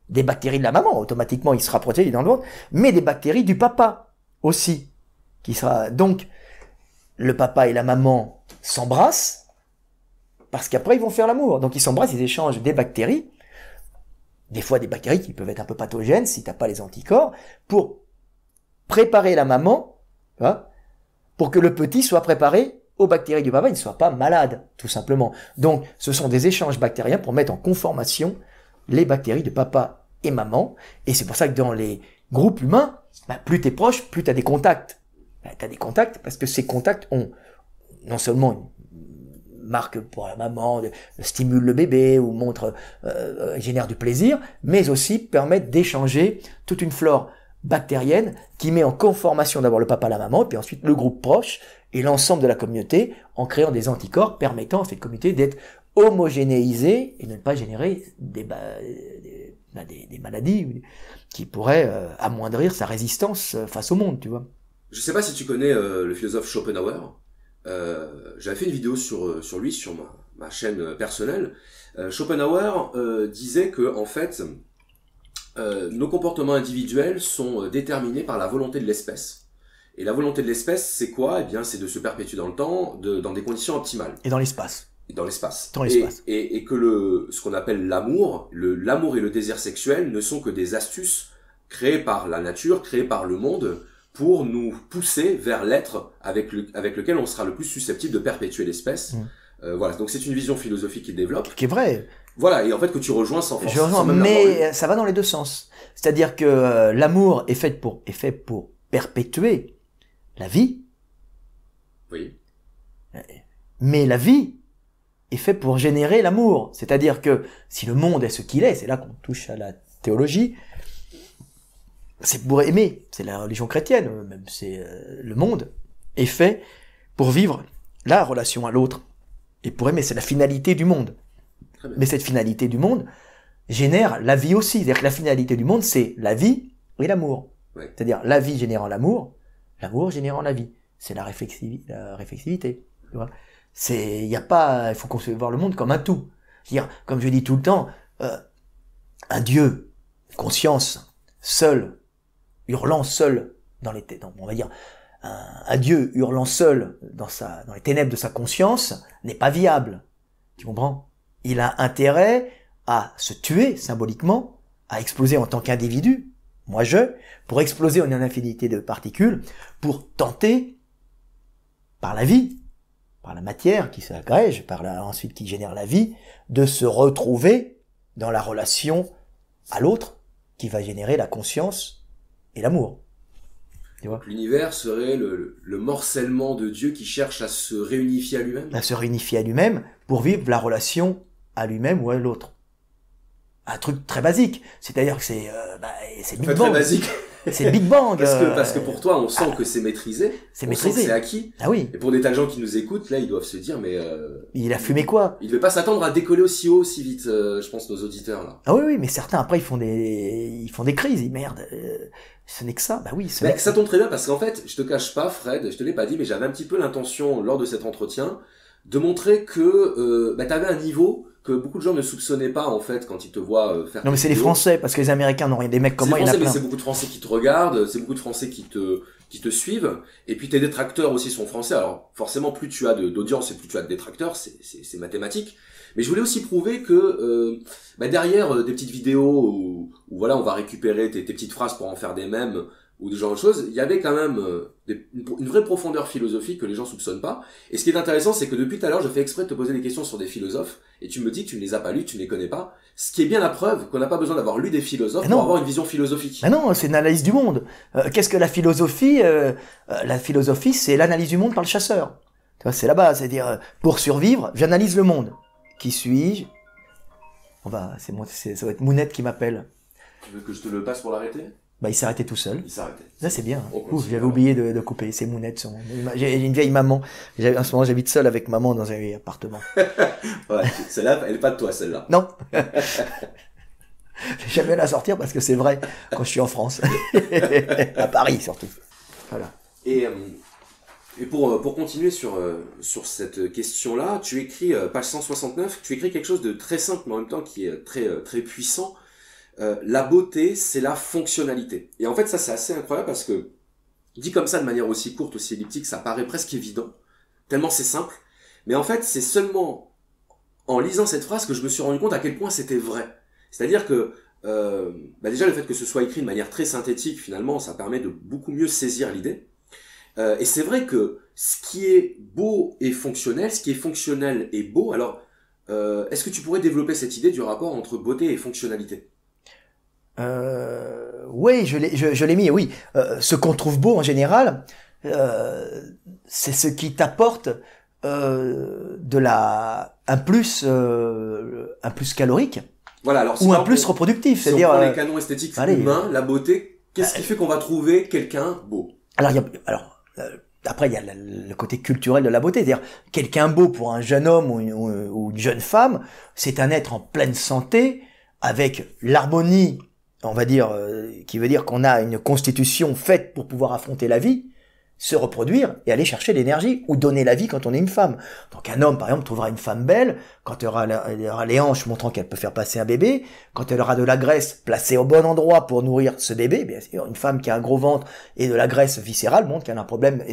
des bactéries de la maman, automatiquement il sera protégé dans le ventre, mais des bactéries du papa aussi, qui sera donc le papa et la maman s'embrassent parce qu'après ils vont faire l'amour, donc ils s'embrassent, ils échangent des bactéries, des fois des bactéries qui peuvent être un peu pathogènes si t'as pas les anticorps, pour préparer la maman, hein, pour que le petit soit préparé aux bactéries du papa, il ne soit pas malade, tout simplement. Donc ce sont des échanges bactériens pour mettre en conformation les bactéries de papa et maman, et c'est pour ça que dans les groupes humains, plus t'es proche, plus t'as des contacts. T'as des contacts parce que ces contacts ont non seulement une marque pour la maman, stimulent le bébé ou génèrent du plaisir, mais aussi permettent d'échanger toute une flore bactérienne qui met en conformation d'abord le papa, la maman, et puis ensuite le groupe proche et l'ensemble de la communauté en créant des anticorps permettant à cette communauté d'être homogénéisée et de ne pas générer des maladies qui pourraient amoindrir sa résistance face au monde, tu vois. Je sais pas si tu connais le philosophe Schopenhauer. J'avais fait une vidéo sur lui, sur ma chaîne personnelle. Schopenhauer disait que en fait, nos comportements individuels sont déterminés par la volonté de l'espèce. Et la volonté de l'espèce, c'est quoi? Eh bien, c'est de se perpétuer dans le temps, dans des conditions optimales. Et dans l'espace. Dans l'espace. Et que ce qu'on appelle l'amour et le désir sexuel ne sont que des astuces créées par la nature, créées par le monde, pour nous pousser vers l'être avec lequel on sera le plus susceptible de perpétuer l'espèce. Voilà, donc c'est une vision philosophique qu'il développe. Qui est vraie. Voilà, et en fait que tu rejoins sans force. Je rejoins, mais ça va dans les deux sens. C'est-à-dire que l'amour est fait pour perpétuer la vie. Oui. Mais la vie est fait pour générer l'amour. C'est-à-dire que si le monde est ce qu'il est, c'est là qu'on touche à la théologie, c'est pour aimer. C'est la religion chrétienne, même c'est le monde est fait pour vivre la relation à l'autre et pour aimer. C'est la finalité du monde. Mais cette finalité du monde génère la vie aussi. C'est-à-dire que la finalité du monde, c'est la vie et l'amour. Ouais. C'est-à-dire la vie générant l'amour L'amour générant la vie. C'est la réflexivité. Tu vois. Il y a pas, il faut concevoir le monde comme un tout. C'est-à-dire, comme je dis tout le temps, un Dieu, conscience, seul, hurlant seul on va dire, un Dieu hurlant seul dans les ténèbres de sa conscience n'est pas viable. Tu comprends? Il a intérêt à se tuer symboliquement, à exploser en tant qu'individu, pour exploser en une infinité de particules, pour tenter, par la vie, par la matière qui s'agrège, ensuite qui génère la vie, de se retrouver dans la relation à l'autre qui va générer la conscience et l'amour. Tu vois ? L'univers serait le morcellement de Dieu qui cherche à se réunifier à lui-même. À se réunifier à lui-même pour vivre la relation à lui-même ou à l'autre. Un truc très basique. C'est-à-dire que c'est Big Bang. Très basique. C'est Big Bang. Parce que pour toi, on sent que c'est maîtrisé. C'est maîtrisé. C'est acquis. Ah oui. Et pour des tas de gens qui nous écoutent, là, ils doivent se dire, mais il a fumé quoi? Il devait pas s'attendre à décoller aussi haut, si vite, je pense, nos auditeurs, là. Ah oui, mais certains, après, ils font des crises. Ils merde. Ce n'est que ça. Bah oui. Ça tombe très bien parce qu'en fait, je te cache pas, Fred, je te l'ai pas dit, mais j'avais un petit peu l'intention, lors de cet entretien, de montrer que, t'avais un niveau que beaucoup de gens ne soupçonnaient pas, en fait, quand ils te voient faire. Non, mais c'est les Français, parce que les Américains n'ont rien. Des mecs comme moi, il y en a plein. C'est beaucoup de Français qui te regardent, c'est beaucoup de Français qui te suivent, et puis tes détracteurs aussi sont français. Alors, forcément, plus tu as d'audience et plus tu as de détracteurs, c'est mathématique. Mais je voulais aussi prouver que, derrière des petites vidéos où voilà, on va récupérer tes petites phrases pour en faire des mèmes, ou des genres de choses, il y avait quand même une vraie profondeur philosophique que les gens soupçonnent pas. Et ce qui est intéressant, c'est que depuis tout à l'heure, je fais exprès de te poser des questions sur des philosophes, et tu me dis que tu ne les as pas lus, tu ne les connais pas. Ce qui est bien la preuve qu'on n'a pas besoin d'avoir lu des philosophes pour avoir une vision philosophique. Mais non, c'est une analyse du monde. Qu'est-ce que la philosophie? La philosophie, c'est l'analyse du monde par le chasseur. Tu vois, c'est la base. C'est-à-dire, pour survivre, j'analyse le monde. Qui suis-je? Ça va être Mounette qui m'appelle. Tu veux que je te le passe pour l'arrêter? Il s'est arrêté tout seul. Il s'est arrêté. Ça, c'est bien. J'avais oublié de couper. C'est Mounette. J'ai une vieille maman. En ce moment, j'habite seul avec maman dans un vieil appartement. Ouais, celle-là, elle est pas de toi, celle-là. Non. J'ai jamais la sortir parce que c'est vrai quand je suis en France. À Paris, surtout. Voilà. Et pour continuer sur cette question-là, tu écris, page 169, tu écris quelque chose de très simple, mais en même temps qui est très, très puissant. La beauté, c'est la fonctionnalité. Et en fait, ça, c'est assez incroyable parce que, dit comme ça de manière aussi courte, aussi elliptique, ça paraît presque évident, tellement c'est simple. Mais en fait, c'est seulement en lisant cette phrase que je me suis rendu compte à quel point c'était vrai. C'est-à-dire que, déjà, le fait que ce soit écrit de manière très synthétique, finalement, ça permet de beaucoup mieux saisir l'idée. Et c'est vrai que ce qui est beau est fonctionnel, ce qui est fonctionnel est beau. Alors, est-ce que tu pourrais développer cette idée du rapport entre beauté et fonctionnalité? Oui, je l'ai mis, oui. Ce qu'on trouve beau en général, c'est ce qui t'apporte un plus calorique, voilà, alors, ou un plus reproductif. Si c'est-à-dire on prend les canons esthétiques humains, la beauté, qu'est-ce qui fait qu'on va trouver quelqu'un beau? Après, il y a le côté culturel de la beauté. C'est-à-dire, quelqu'un beau pour un jeune homme ou une jeune femme, c'est un être en pleine santé, avec l'harmonie, on va dire, qui veut dire qu'on a une constitution faite pour pouvoir affronter la vie, se reproduire et aller chercher l'énergie ou donner la vie quand on est une femme. Donc un homme, par exemple, trouvera une femme belle quand elle aura les hanches montrant qu'elle peut faire passer un bébé, quand elle aura de la graisse placée au bon endroit pour nourrir ce bébé. Bien sûr, une femme qui a un gros ventre et de la graisse viscérale montre qu'elle a un problème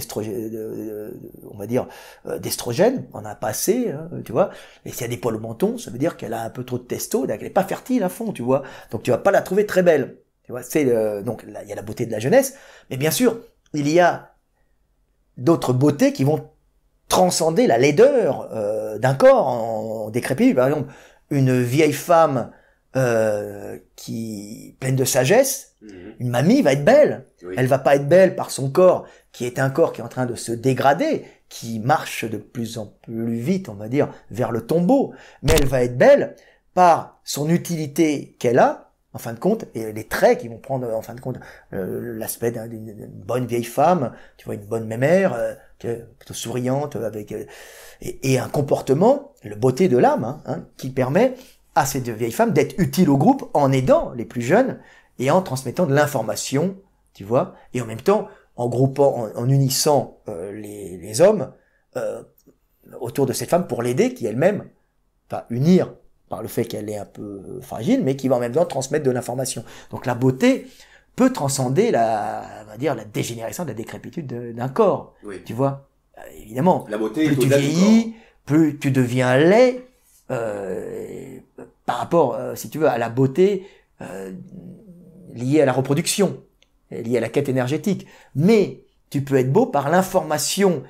d'estrogène, on a pas assez, tu vois. Et s'il y a des poils au menton, ça veut dire qu'elle a un peu trop de testo, donc elle est pas fertile à fond, tu vois. Donc tu vas pas la trouver très belle, tu vois. Donc là, il y a la beauté de la jeunesse, mais bien sûr, il y a d'autres beautés qui vont transcender la laideur d'un corps en décrépitude. Par exemple, une vieille femme qui pleine de sagesse, une mamie va être belle. Oui. Elle va pas être belle par son corps, qui est un corps qui est en train de se dégrader, qui marche de plus en plus vite, on va dire, vers le tombeau. Mais elle va être belle par son utilité qu'elle a, en fin de compte, et les traits qui vont prendre, en fin de compte, l'aspect d'une bonne vieille femme, tu vois, une bonne mémère, plutôt souriante, avec et un comportement, la beauté de l'âme, qui permet à cette vieille femme d'être utile au groupe en aidant les plus jeunes et en transmettant de l'information, tu vois, et en même temps en groupant, en unissant les hommes autour de cette femme pour l'aider, qui elle-même va unir par le fait qu'elle est un peu fragile, mais qui va en même temps transmettre de l'information. Donc la beauté peut transcender on va dire, la dégénérescence, la décrépitude d'un corps. Oui. Tu vois, évidemment. La beauté plus est tu au-delà du vieillis, plus tu deviens laid, par rapport, si tu veux, à la beauté liée à la reproduction, liée à la quête énergétique. Mais tu peux être beau par l'information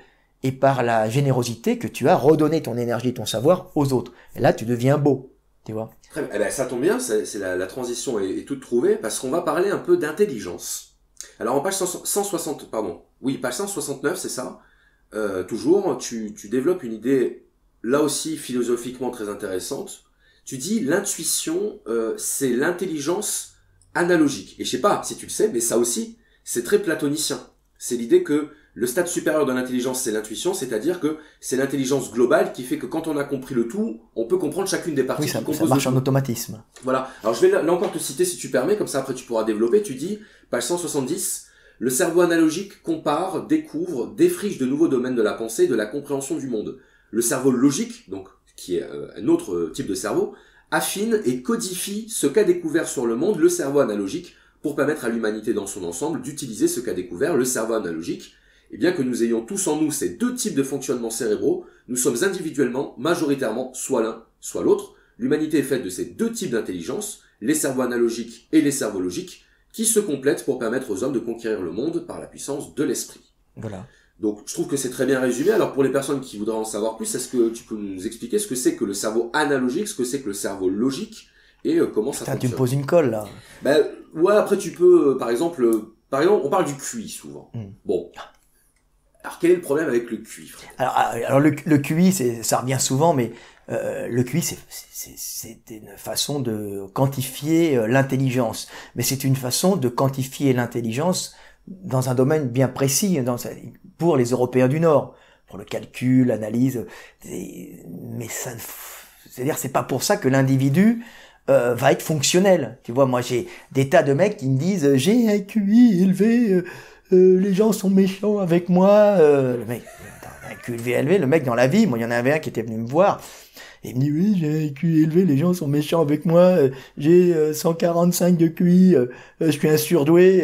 et par la générosité que tu as redonné ton énergie, ton savoir aux autres. Et là, tu deviens beau, tu vois. Très bien. Eh ben, ça tombe bien, la transition est toute trouvée, parce qu'on va parler un peu d'intelligence. Alors en page 160, pardon, oui, page 169, c'est ça. Toujours, tu développes une idée, là aussi philosophiquement très intéressante. Tu dis l'intuition, c'est l'intelligence analogique. Et je sais pas si tu le sais, mais ça aussi, c'est très platonicien. C'est l'idée que le stade supérieur de l'intelligence, c'est l'intuition, c'est-à-dire que c'est l'intelligence globale qui fait que quand on a compris le tout, on peut comprendre chacune des parties Oui, qui ça composent marche le en tout. automatisme. Voilà. Alors je vais là encore te citer si tu permets, comme ça après tu pourras développer. Tu dis, page 170, le cerveau analogique compare, découvre, défriche de nouveaux domaines de la pensée et de la compréhension du monde. Le cerveau logique, donc qui est un autre type de cerveau, affine et codifie ce qu'a découvert sur le monde le cerveau analogique pour permettre à l'humanité dans son ensemble d'utiliser ce qu'a découvert le cerveau analogique. Et bien que nous ayons tous en nous ces deux types de fonctionnements cérébraux, nous sommes individuellement, majoritairement, soit l'un, soit l'autre. L'humanité est faite de ces deux types d'intelligence, les cerveaux analogiques et les cerveaux logiques, qui se complètent pour permettre aux hommes de conquérir le monde par la puissance de l'esprit. Voilà. Donc je trouve que c'est très bien résumé. Alors pour les personnes qui voudraient en savoir plus, est-ce que tu peux nous expliquer ce que c'est que le cerveau analogique, ce que c'est que le cerveau logique, et comment ça Putain, fonctionne? tu me poses une colle, là. Ben, ouais, après tu peux, par exemple, on parle du QI souvent. Bon. Alors quel est le problème avec le QI? Alors le QI, ça revient souvent, mais le QI, c'est une façon de quantifier l'intelligence. Mais c'est une façon de quantifier l'intelligence dans un domaine bien précis, pour les Européens du Nord, pour le calcul, l'analyse. Mais ça, c'est-à-dire, c'est pas pour ça que l'individu va être fonctionnel. Tu vois, moi j'ai des tas de mecs qui me disent j'ai un QI élevé. Les gens sont méchants avec moi. Le mec, un QI élevé, le mec dans la vie, moi il y en avait un qui était venu me voir, et il me dit oui, j'ai un QI élevé, les gens sont méchants avec moi, j'ai 145 de QI, je suis un surdoué.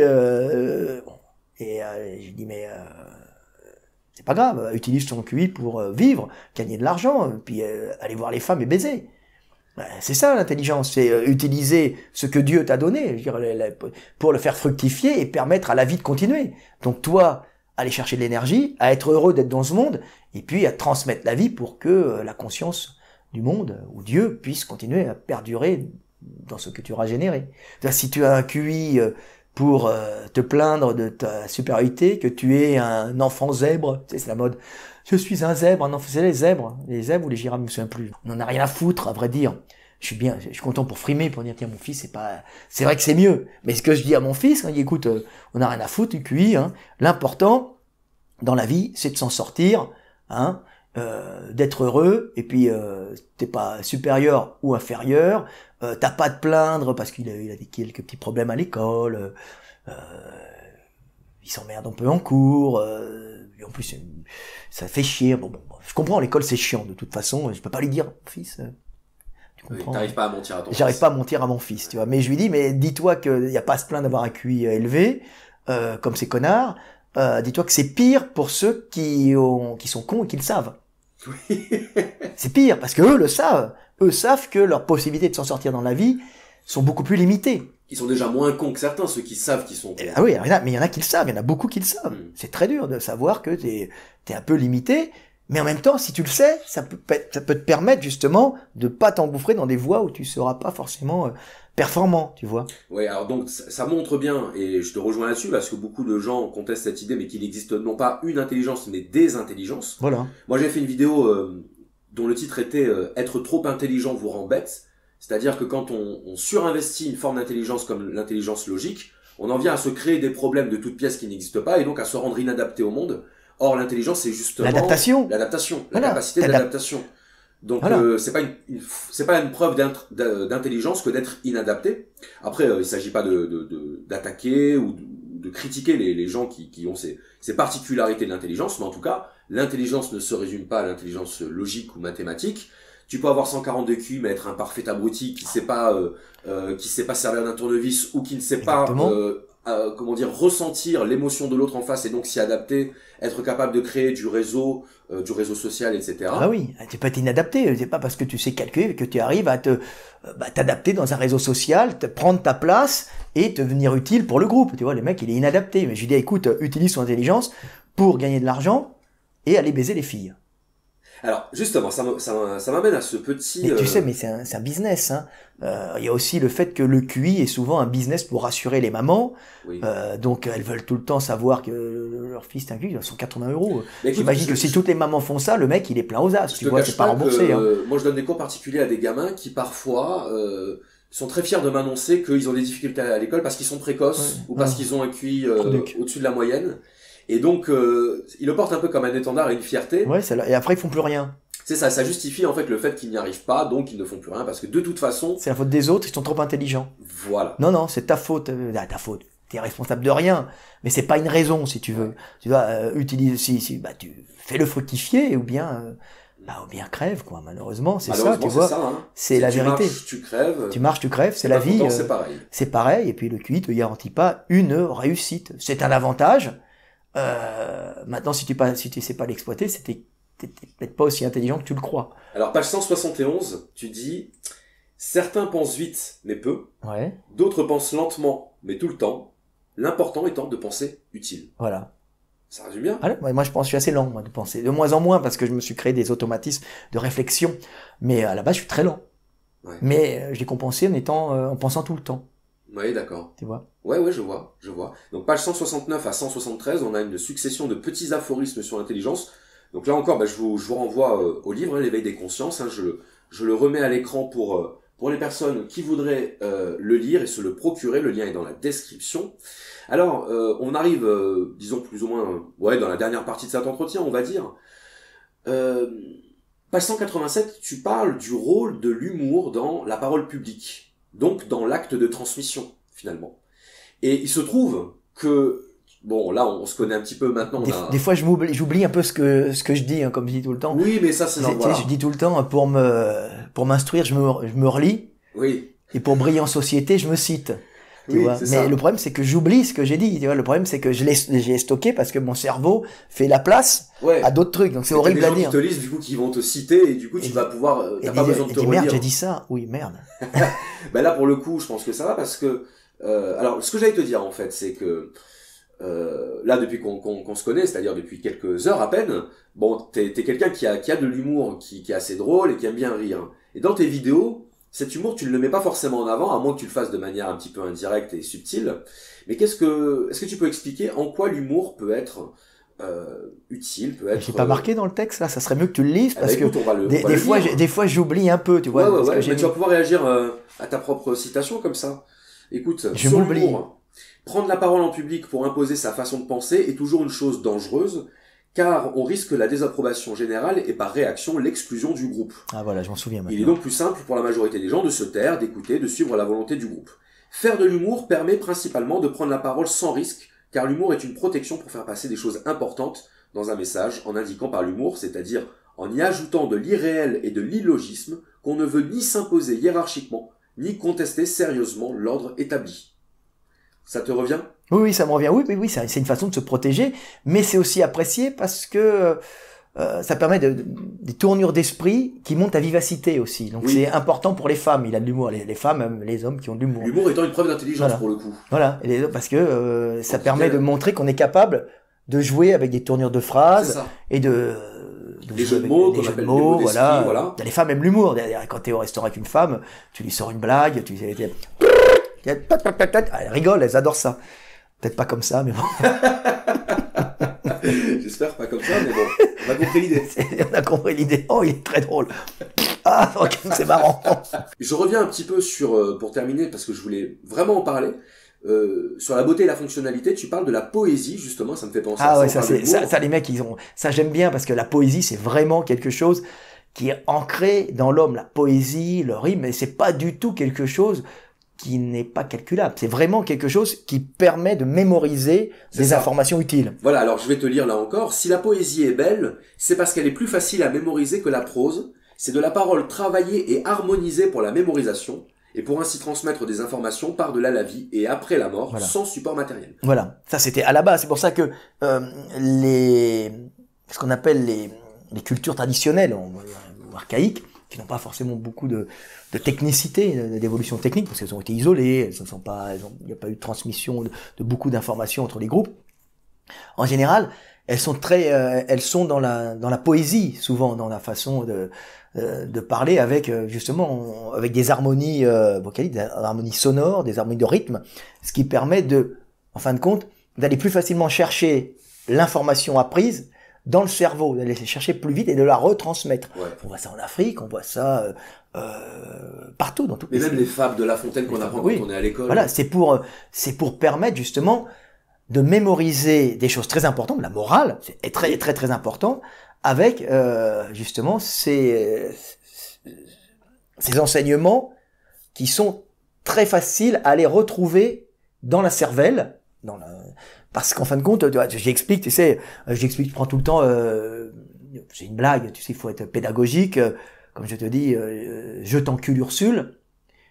Bon. Et je dis mais c'est pas grave, utilise ton QI pour vivre, gagner de l'argent, puis aller voir les femmes et baiser. C'est ça l'intelligence, c'est utiliser ce que Dieu t'a donné, je veux dire, pour le faire fructifier et permettre à la vie de continuer. Donc toi, aller chercher de l'énergie, à être heureux d'être dans ce monde, et puis à transmettre la vie pour que la conscience du monde, ou Dieu, puisse continuer à perdurer dans ce que tu auras généré. Si tu as un QI pour te plaindre de ta supériorité, que tu es un enfant zèbre, tu sais, c'est la mode. Je suis un zèbre, non, c'est les zèbres ou les girafes, je me souviens plus. On en a rien à foutre, à vrai dire. Je suis content pour frimer, pour dire, tiens, mon fils, c'est vrai que c'est mieux. Mais ce que je dis à mon fils, quand il dit, écoute, on n'a rien à foutre, du QI, hein. L'important, dans la vie, c'est de s'en sortir, hein, d'être heureux, et puis, t'es pas supérieur ou inférieur, t'as pas à te plaindre parce qu'il a des quelques petits problèmes à l'école, il s'emmerde un peu en cours, et en plus, ça fait chier. Bon, je comprends, l'école c'est chiant, de toute façon, je peux pas lui dire, fils, tu comprends. T'arrives pas à mentir à ton fils. J'arrive pas à mentir à mon fils, tu vois. Mais je lui dis, mais dis-toi qu'il y a pas à se plaindre d'avoir un QI élevé, comme ces connards, dis-toi que c'est pire pour ceux qui sont cons et qui le savent. Oui. C'est pire, parce que eux le savent. Eux savent que leurs possibilités de s'en sortir dans la vie sont beaucoup plus limitées. Ils sont déjà moins cons que certains, ceux qui savent qu'ils sont cons. Ah oui, mais il y en a qui le savent, il y en a beaucoup qui le savent. C'est très dur de savoir que t'es un peu limité, mais en même temps, si tu le sais, ça peut te permettre justement de pas t'engouffrer dans des voies où tu seras pas forcément performant, tu vois. Ouais, alors donc ça montre bien, et je te rejoins là-dessus, parce que beaucoup de gens contestent cette idée, mais qu'il existe non pas une intelligence, mais des intelligences. Voilà. Moi j'ai fait une vidéo dont le titre était Être trop intelligent vous rend bête. C'est-à-dire que quand on surinvestit une forme d'intelligence comme l'intelligence logique, on en vient à se créer des problèmes de toutes pièces qui n'existent pas et donc à se rendre inadapté au monde. Or, l'intelligence, c'est justement l'adaptation, la capacité d'adaptation. Donc, voilà. C'est pas une preuve d'intelligence que d'être inadapté. Après, il s'agit pas d'attaquer ou de critiquer les gens qui ont ces particularités de l'intelligence, mais en tout cas, l'intelligence ne se résume pas à l'intelligence logique ou mathématique. Tu peux avoir 142 QI mais être un parfait abruti qui sait pas servir d'un tournevis ou qui ne sait pas ressentir l'émotion de l'autre en face et donc s'y adapter, être capable de créer du réseau social, etc. Ah oui, tu peux être inadapté. C'est pas parce que tu sais calculer que tu arrives à t'adapter dans un réseau social, prendre ta place et devenir utile pour le groupe. Tu vois, le mec, il est inadapté. Mais je lui dis, écoute, utilise son intelligence pour gagner de l'argent et aller baiser les filles. Alors, justement, ça m'amène à ce petit... Mais tu sais, mais c'est un business, hein. Il y a aussi le fait que le QI est souvent un business pour rassurer les mamans. Oui. Donc, elles veulent tout le temps savoir que leur fils est un QI, ils sont 80 €. Mais écoute, j'imagine que si toutes les mamans font ça, le mec, il est plein aux as. Tu vois, c'est pas remboursé. Moi, je donne des cours particuliers à des gamins qui, parfois, sont très fiers de m'annoncer qu'ils ont des difficultés à l'école parce qu'ils sont précoces ou parce qu'ils ont un QI au-dessus de la moyenne. Et donc, ils le portent un peu comme un étendard et une fierté. Ouais, et après, ils font plus rien. C'est ça, ça justifie en fait le fait qu'ils n'y arrivent pas, donc ils ne font plus rien, parce que de toute façon... C'est la faute des autres, ils sont trop intelligents. Voilà. Non, c'est ta faute. Ta faute. T'es responsable de rien. Mais c'est pas une raison, si tu veux. Tu dois utiliser... tu fais le fructifier, ou bien crève, quoi. Malheureusement, c'est ça, tu vois. C'est la vérité. Tu marches, tu crèves. C'est la vie. C'est pareil. C'est pareil, et puis le QI te garantit pas une réussite. C'est un avantage. Maintenant, si tu sais pas l'exploiter, t'es peut-être pas aussi intelligent que tu le crois. Alors, page 171, tu dis « Certains pensent vite, mais peu. Ouais. D'autres pensent lentement, mais tout le temps. L'important étant de penser utile. » Voilà. Ça résume bien. Allez, moi, je suis assez lent, moi, de penser. De moins en moins, parce que je me suis créé des automatismes de réflexion. Mais à la base, je suis très lent. Ouais. Mais je l'ai compensé en pensant tout le temps. Oui, d'accord. Tu vois? Ouais, je vois. Donc, page 169 à 173, on a une succession de petits aphorismes sur l'intelligence. Donc là encore, je vous renvoie au livre, l'éveil des consciences. Je le remets à l'écran pour les personnes qui voudraient le lire et se le procurer. Le lien est dans la description. Alors, on arrive, disons plus ou moins, dans la dernière partie de cet entretien, on va dire. Page 187, tu parles du rôle de l'humour dans la parole publique, donc dans l'acte de transmission, finalement. Et il se trouve que... Bon, là, on se connaît un petit peu maintenant. Des fois, j'oublie un peu ce que je dis, hein, comme je dis tout le temps. Oui, mais ça, c'est normal. Je dis tout le temps, pour m'instruire, je me relis. Oui. Et pour briller en société, je me cite. Tu vois. Mais ça. Le problème, c'est que j'oublie ce que j'ai dit. Tu vois. Le problème, c'est que j'ai stocké parce que mon cerveau fait la place à d'autres trucs. Donc, c'est horrible à dire. Il y a des gens qui te lisent, du coup, qui vont te citer, et du coup, tu vas pouvoir, t'as pas besoin de te relire. Merde, j'ai dit ça. Oui, merde. Là, pour le coup, je pense que ça va parce que, alors, ce que j'allais te dire, en fait, c'est que, là, depuis qu'on se connaît, c'est-à-dire depuis quelques heures à peine, bon, t'es quelqu'un qui a de l'humour, qui est assez drôle et qui aime bien rire. Et dans tes vidéos, cet humour, tu ne le mets pas forcément en avant, à moins que tu le fasses de manière un petit peu indirecte et subtile. Mais est-ce que tu peux expliquer en quoi l'humour peut être utile, peut être... J'ai pas marqué dans le texte, là, ça serait mieux que tu le lises, parce écoute, que des fois, j'oublie un peu, tu vois. Ouais, mais tu vas pouvoir réagir à ta propre citation comme ça. Écoute, je m'oublie. Prendre la parole en public pour imposer sa façon de penser est toujours une chose dangereuse, car on risque la désapprobation générale et par réaction l'exclusion du groupe. Ah voilà, je m'en souviens maintenant. Il est donc plus simple pour la majorité des gens de se taire, d'écouter, de suivre la volonté du groupe. Faire de l'humour permet principalement de prendre la parole sans risque, car l'humour est une protection pour faire passer des choses importantes dans un message, en indiquant par l'humour, c'est-à-dire en y ajoutant de l'irréel et de l'illogisme, qu'on ne veut ni s'imposer hiérarchiquement, ni contester sérieusement l'ordre établi. Ça te revient ? Oui, ça me revient. Oui, c'est une façon de se protéger, mais c'est aussi apprécié parce que ça permet des tournures d'esprit qui montent ta vivacité aussi. Donc c'est important pour les femmes. Il a de l'humour. Les femmes, les hommes qui ont de l'humour. L'humour étant une preuve d'intelligence pour le coup. Voilà, parce que ça permet de montrer qu'on est capable de jouer avec des tournures de phrases et des jeux de mots, qu'on appelle des mots d'esprit, voilà. Les femmes aiment l'humour. Quand t'es au restaurant avec une femme, tu lui sors une blague, elle rigole, elles adorent ça. Peut-être pas comme ça, mais bon. J'espère pas comme ça, mais bon, on a compris l'idée. On a compris l'idée. Oh, il est très drôle. Ah, c'est marrant. Je reviens un petit peu pour terminer, parce que je voulais vraiment en parler. Sur la beauté et la fonctionnalité, tu parles de la poésie, justement, ça me fait penser à ça. Ça, les mecs, ça j'aime bien, parce que la poésie, c'est vraiment quelque chose qui est ancré dans l'homme. La poésie, le rime, mais c'est pas du tout quelque chose qui n'est pas calculable. C'est vraiment quelque chose qui permet de mémoriser des informations utiles. Voilà, alors je vais te lire là encore. Si la poésie est belle, c'est parce qu'elle est plus facile à mémoriser que la prose. C'est de la parole travaillée et harmonisée pour la mémorisation, et pour ainsi transmettre des informations par-delà la vie et après la mort, sans support matériel. Voilà, ça c'était à la base. C'est pour ça que ce qu'on appelle les cultures traditionnelles, ou archaïques, qui n'ont pas forcément beaucoup de technicité, d'évolution technique, parce qu'elles ont été isolées, il n'y a pas eu de transmission de beaucoup d'informations entre les groupes. En général, elles sont dans la poésie, souvent dans la façon de parler avec justement avec des harmonies vocaliques, des harmonies sonores, des harmonies de rythme, ce qui permet en fin de compte, d'aller plus facilement chercher l'information apprise dans le cerveau, d'aller chercher plus vite et de la retransmettre. Ouais. On voit ça en Afrique, on voit ça partout dans toutes les. Mais même les fables de La Fontaine qu'on apprend quand on est à l'école. Voilà, c'est pour permettre justement de mémoriser des choses très importantes, la morale, c'est très très très important, avec justement ces enseignements qui sont très faciles à les retrouver dans la cervelle, parce qu'en fin de compte, j'explique, je prends tout le temps, c'est une blague, il faut être pédagogique, comme je te dis, je t'encule Ursule,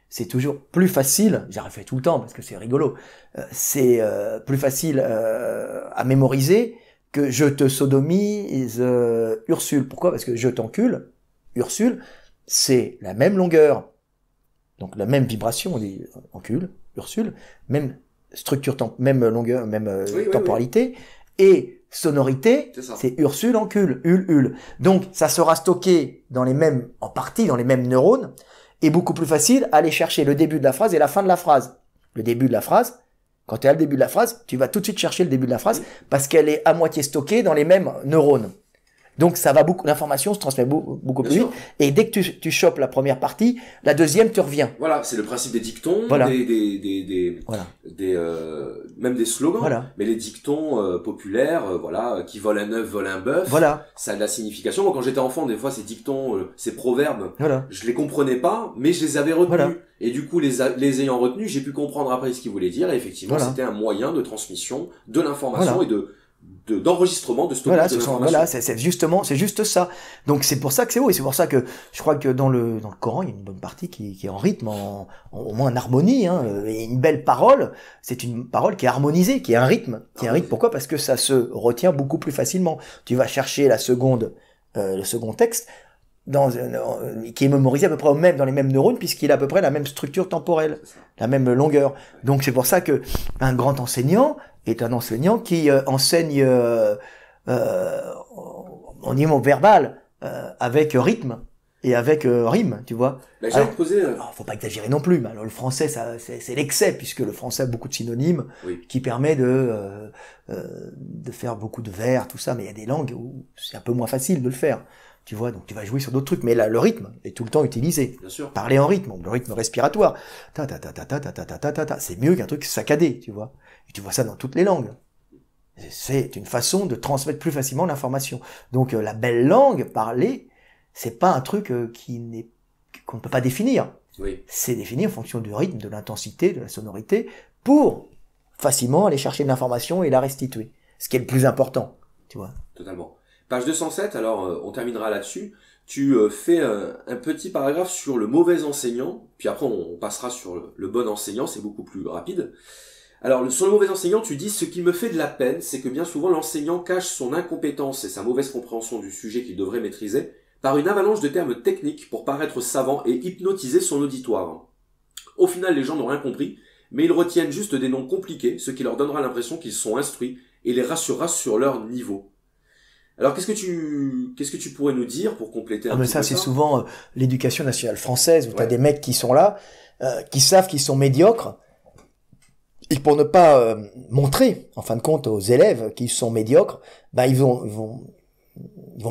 c'est toujours plus facile, j'en fait tout le temps parce que c'est rigolo, c'est plus facile à mémoriser que je te sodomise Ursule. Pourquoi? Parce que je t'encule, Ursule, c'est la même longueur, donc la même vibration, on dit encule, Ursule, même structure, même longueur, même temporalité, et sonorité, c'est Ursule, encule, hul. Donc ça sera stocké en partie dans les mêmes neurones, et beaucoup plus facile à aller chercher le début de la phrase et la fin de la phrase. Le début de la phrase, quand tu es à le début de la phrase, tu vas tout de suite chercher le début de la phrase parce qu'elle est à moitié stockée dans les mêmes neurones. Donc ça va l'information se transmet beaucoup plus vite. Et dès que tu chopes la première partie, la deuxième te revient. Voilà, c'est le principe des dictons, même des slogans. Voilà. Mais les dictons populaires, qui vole un œuf, vole un bœuf. Voilà. Ça a de la signification. Moi, quand j'étais enfant, des fois, ces dictons, ces proverbes, je les comprenais pas, mais je les avais retenus. Voilà. Et du coup, les ayant retenus, j'ai pu comprendre après ce qu'ils voulaient dire. Et effectivement, c'était un moyen de transmission de l'information et d'enregistrement, de stockage de l'information. Voilà, c'est juste ça. Donc c'est pour ça que c'est beau, et c'est pour ça que je crois que dans le Coran, il y a une bonne partie qui est en rythme, au moins en harmonie, et une belle parole, c'est une parole qui est harmonisée, qui est un rythme, Pourquoi? Parce que ça se retient beaucoup plus facilement. Tu vas chercher le second texte, qui est mémorisé à peu près dans les mêmes neurones, puisqu'il a à peu près la même structure temporelle, la même longueur. Donc c'est pour ça que un grand enseignant est un enseignant qui enseigne au niveau verbal, avec rythme et avec rime, tu vois. J'allais te poser... faut pas exagérer non plus, mais alors le français, c'est l'excès, puisque le français a beaucoup de synonymes, qui permet de faire beaucoup de vers, tout ça, mais il y a des langues où c'est un peu moins facile de le faire. Tu vois, donc tu vas jouer sur d'autres trucs, mais là, le rythme est tout le temps utilisé. Bien sûr. Parler en rythme, le rythme respiratoire. C'est mieux qu'un truc saccadé, tu vois. Et tu vois ça dans toutes les langues. C'est une façon de transmettre plus facilement l'information. Donc, la belle langue parlée, c'est pas un truc qu'on ne peut pas définir. Oui. C'est défini en fonction du rythme, de l'intensité, de la sonorité, pour facilement aller chercher de l'information et la restituer. Ce qui est le plus important, tu vois. Totalement. Page 207, alors on terminera là-dessus. Tu fais un petit paragraphe sur le mauvais enseignant, puis après on passera sur le bon enseignant, c'est beaucoup plus rapide. Alors sur le mauvais enseignant, tu dis « Ce qui me fait de la peine, c'est que bien souvent l'enseignant cache son incompétence et sa mauvaise compréhension du sujet qu'il devrait maîtriser par une avalanche de termes techniques pour paraître savant et hypnotiser son auditoire. Au final, les gens n'ont rien compris, mais ils retiennent juste des noms compliqués, ce qui leur donnera l'impression qu'ils sont instruits et les rassurera sur leur niveau. » Alors, qu'est-ce que tu pourrais nous dire pour compléter un peu ça? C'est souvent l'éducation nationale française, où t'as des mecs qui sont là, qui savent qu'ils sont médiocres, et pour ne pas montrer, en fin de compte, aux élèves qu'ils sont médiocres, ils vont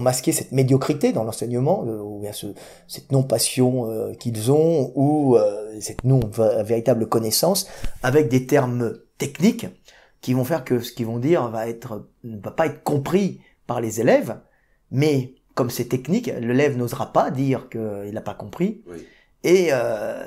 masquer cette médiocrité dans l'enseignement, ou bien cette non-passion qu'ils ont, ou cette non-véritable connaissance, avec des termes techniques qui vont faire que ce qu'ils vont dire ne va pas être compris par les élèves, mais comme c'est technique, l'élève n'osera pas dire qu'il n'a pas compris, et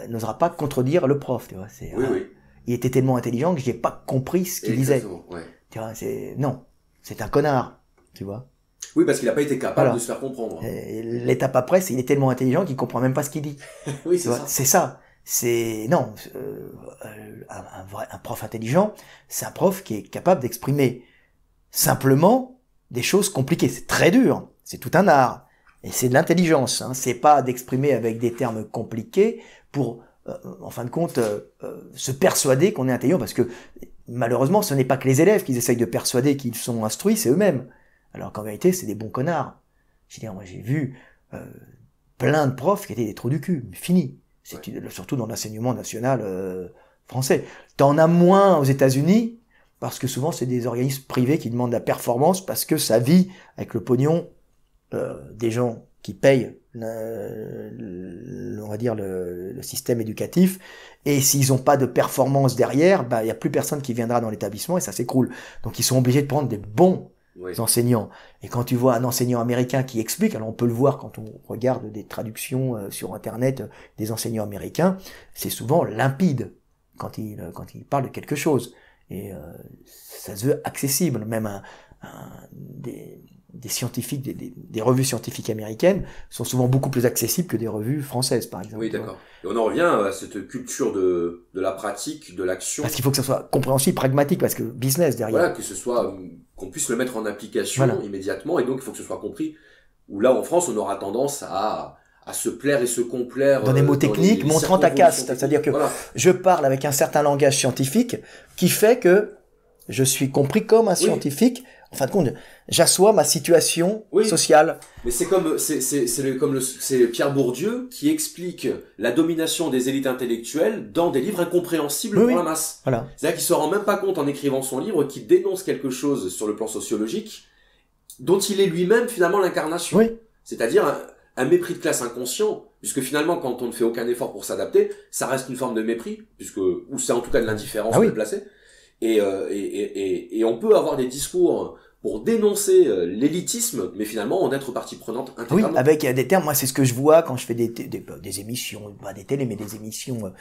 n'osera pas contredire le prof, tu vois. Oui. Il était tellement intelligent que j'ai pas compris ce qu'il disait. Ouais. Tu vois, non, c'est un connard, tu vois. Oui, parce qu'il n'a pas été capable de se faire comprendre. Et l'étape après, c'est il est tellement intelligent qu'il comprend même pas ce qu'il dit. Oui, c'est ça. C'est ça. Non, un prof intelligent, c'est un prof qui est capable d'exprimer simplement des choses compliquées. C'est très dur, c'est tout un art, et c'est de l'intelligence. Hein. C'est pas d'exprimer avec des termes compliqués pour, en fin de compte, se persuader qu'on est intelligent, parce que malheureusement, ce n'est pas que les élèves qui essayent de persuader qu'ils sont instruits, c'est eux-mêmes. Alors qu'en vérité, c'est des bons connards. Je veux dire, moi j'ai vu plein de profs qui étaient des trous du cul, fini. Surtout dans l'enseignement national français. T'en as moins aux États-Unis parce que souvent c'est des organismes privés qui demandent la performance parce que ça vit avec le pognon des gens qui payent, on va dire le système éducatif. Et s'ils n'ont pas de performance derrière, bah il y a plus personne qui viendra dans l'établissement et ça s'écroule. Donc ils sont obligés de prendre des bons enseignants. Et quand tu vois un enseignant américain qui explique, alors on peut le voir quand on regarde des traductions sur Internet des enseignants américains, c'est souvent limpide quand il parle de quelque chose. Et ça se veut accessible. Même des scientifiques, des revues scientifiques américaines sont souvent beaucoup plus accessibles que des revues françaises, par exemple. Oui, d'accord. Et on en revient à cette culture de la pratique, de l'action. Parce qu'il faut que ça soit compréhensible, pragmatique, parce que business derrière. Voilà, que ce soit, qu'on puisse le mettre en application immédiatement, et donc il faut que ce soit compris. Où là, en France, on aura tendance à se plaire et se complaire. Dans des mots techniques, montrant ta caste. C'est-à-dire que je parle avec un certain langage scientifique qui fait que je suis compris comme un scientifique. En fin de compte, j'assois ma situation sociale. Mais c'est c'est Pierre Bourdieu qui explique la domination des élites intellectuelles dans des livres incompréhensibles pour la masse. Voilà. C'est-à-dire qu'il se rend même pas compte en écrivant son livre qu'il dénonce quelque chose sur le plan sociologique dont il est lui-même finalement l'incarnation. Oui. C'est-à-dire un mépris de classe inconscient, puisque finalement quand on ne fait aucun effort pour s'adapter, ça reste une forme de mépris, ou c'est en tout cas de l'indifférence déplacée. Et on peut avoir des discours pour dénoncer l'élitisme, mais finalement en être partie prenante intégralement. Oui, avec des termes, moi c'est ce que je vois quand je fais des émissions, pas des télés, mais des émissions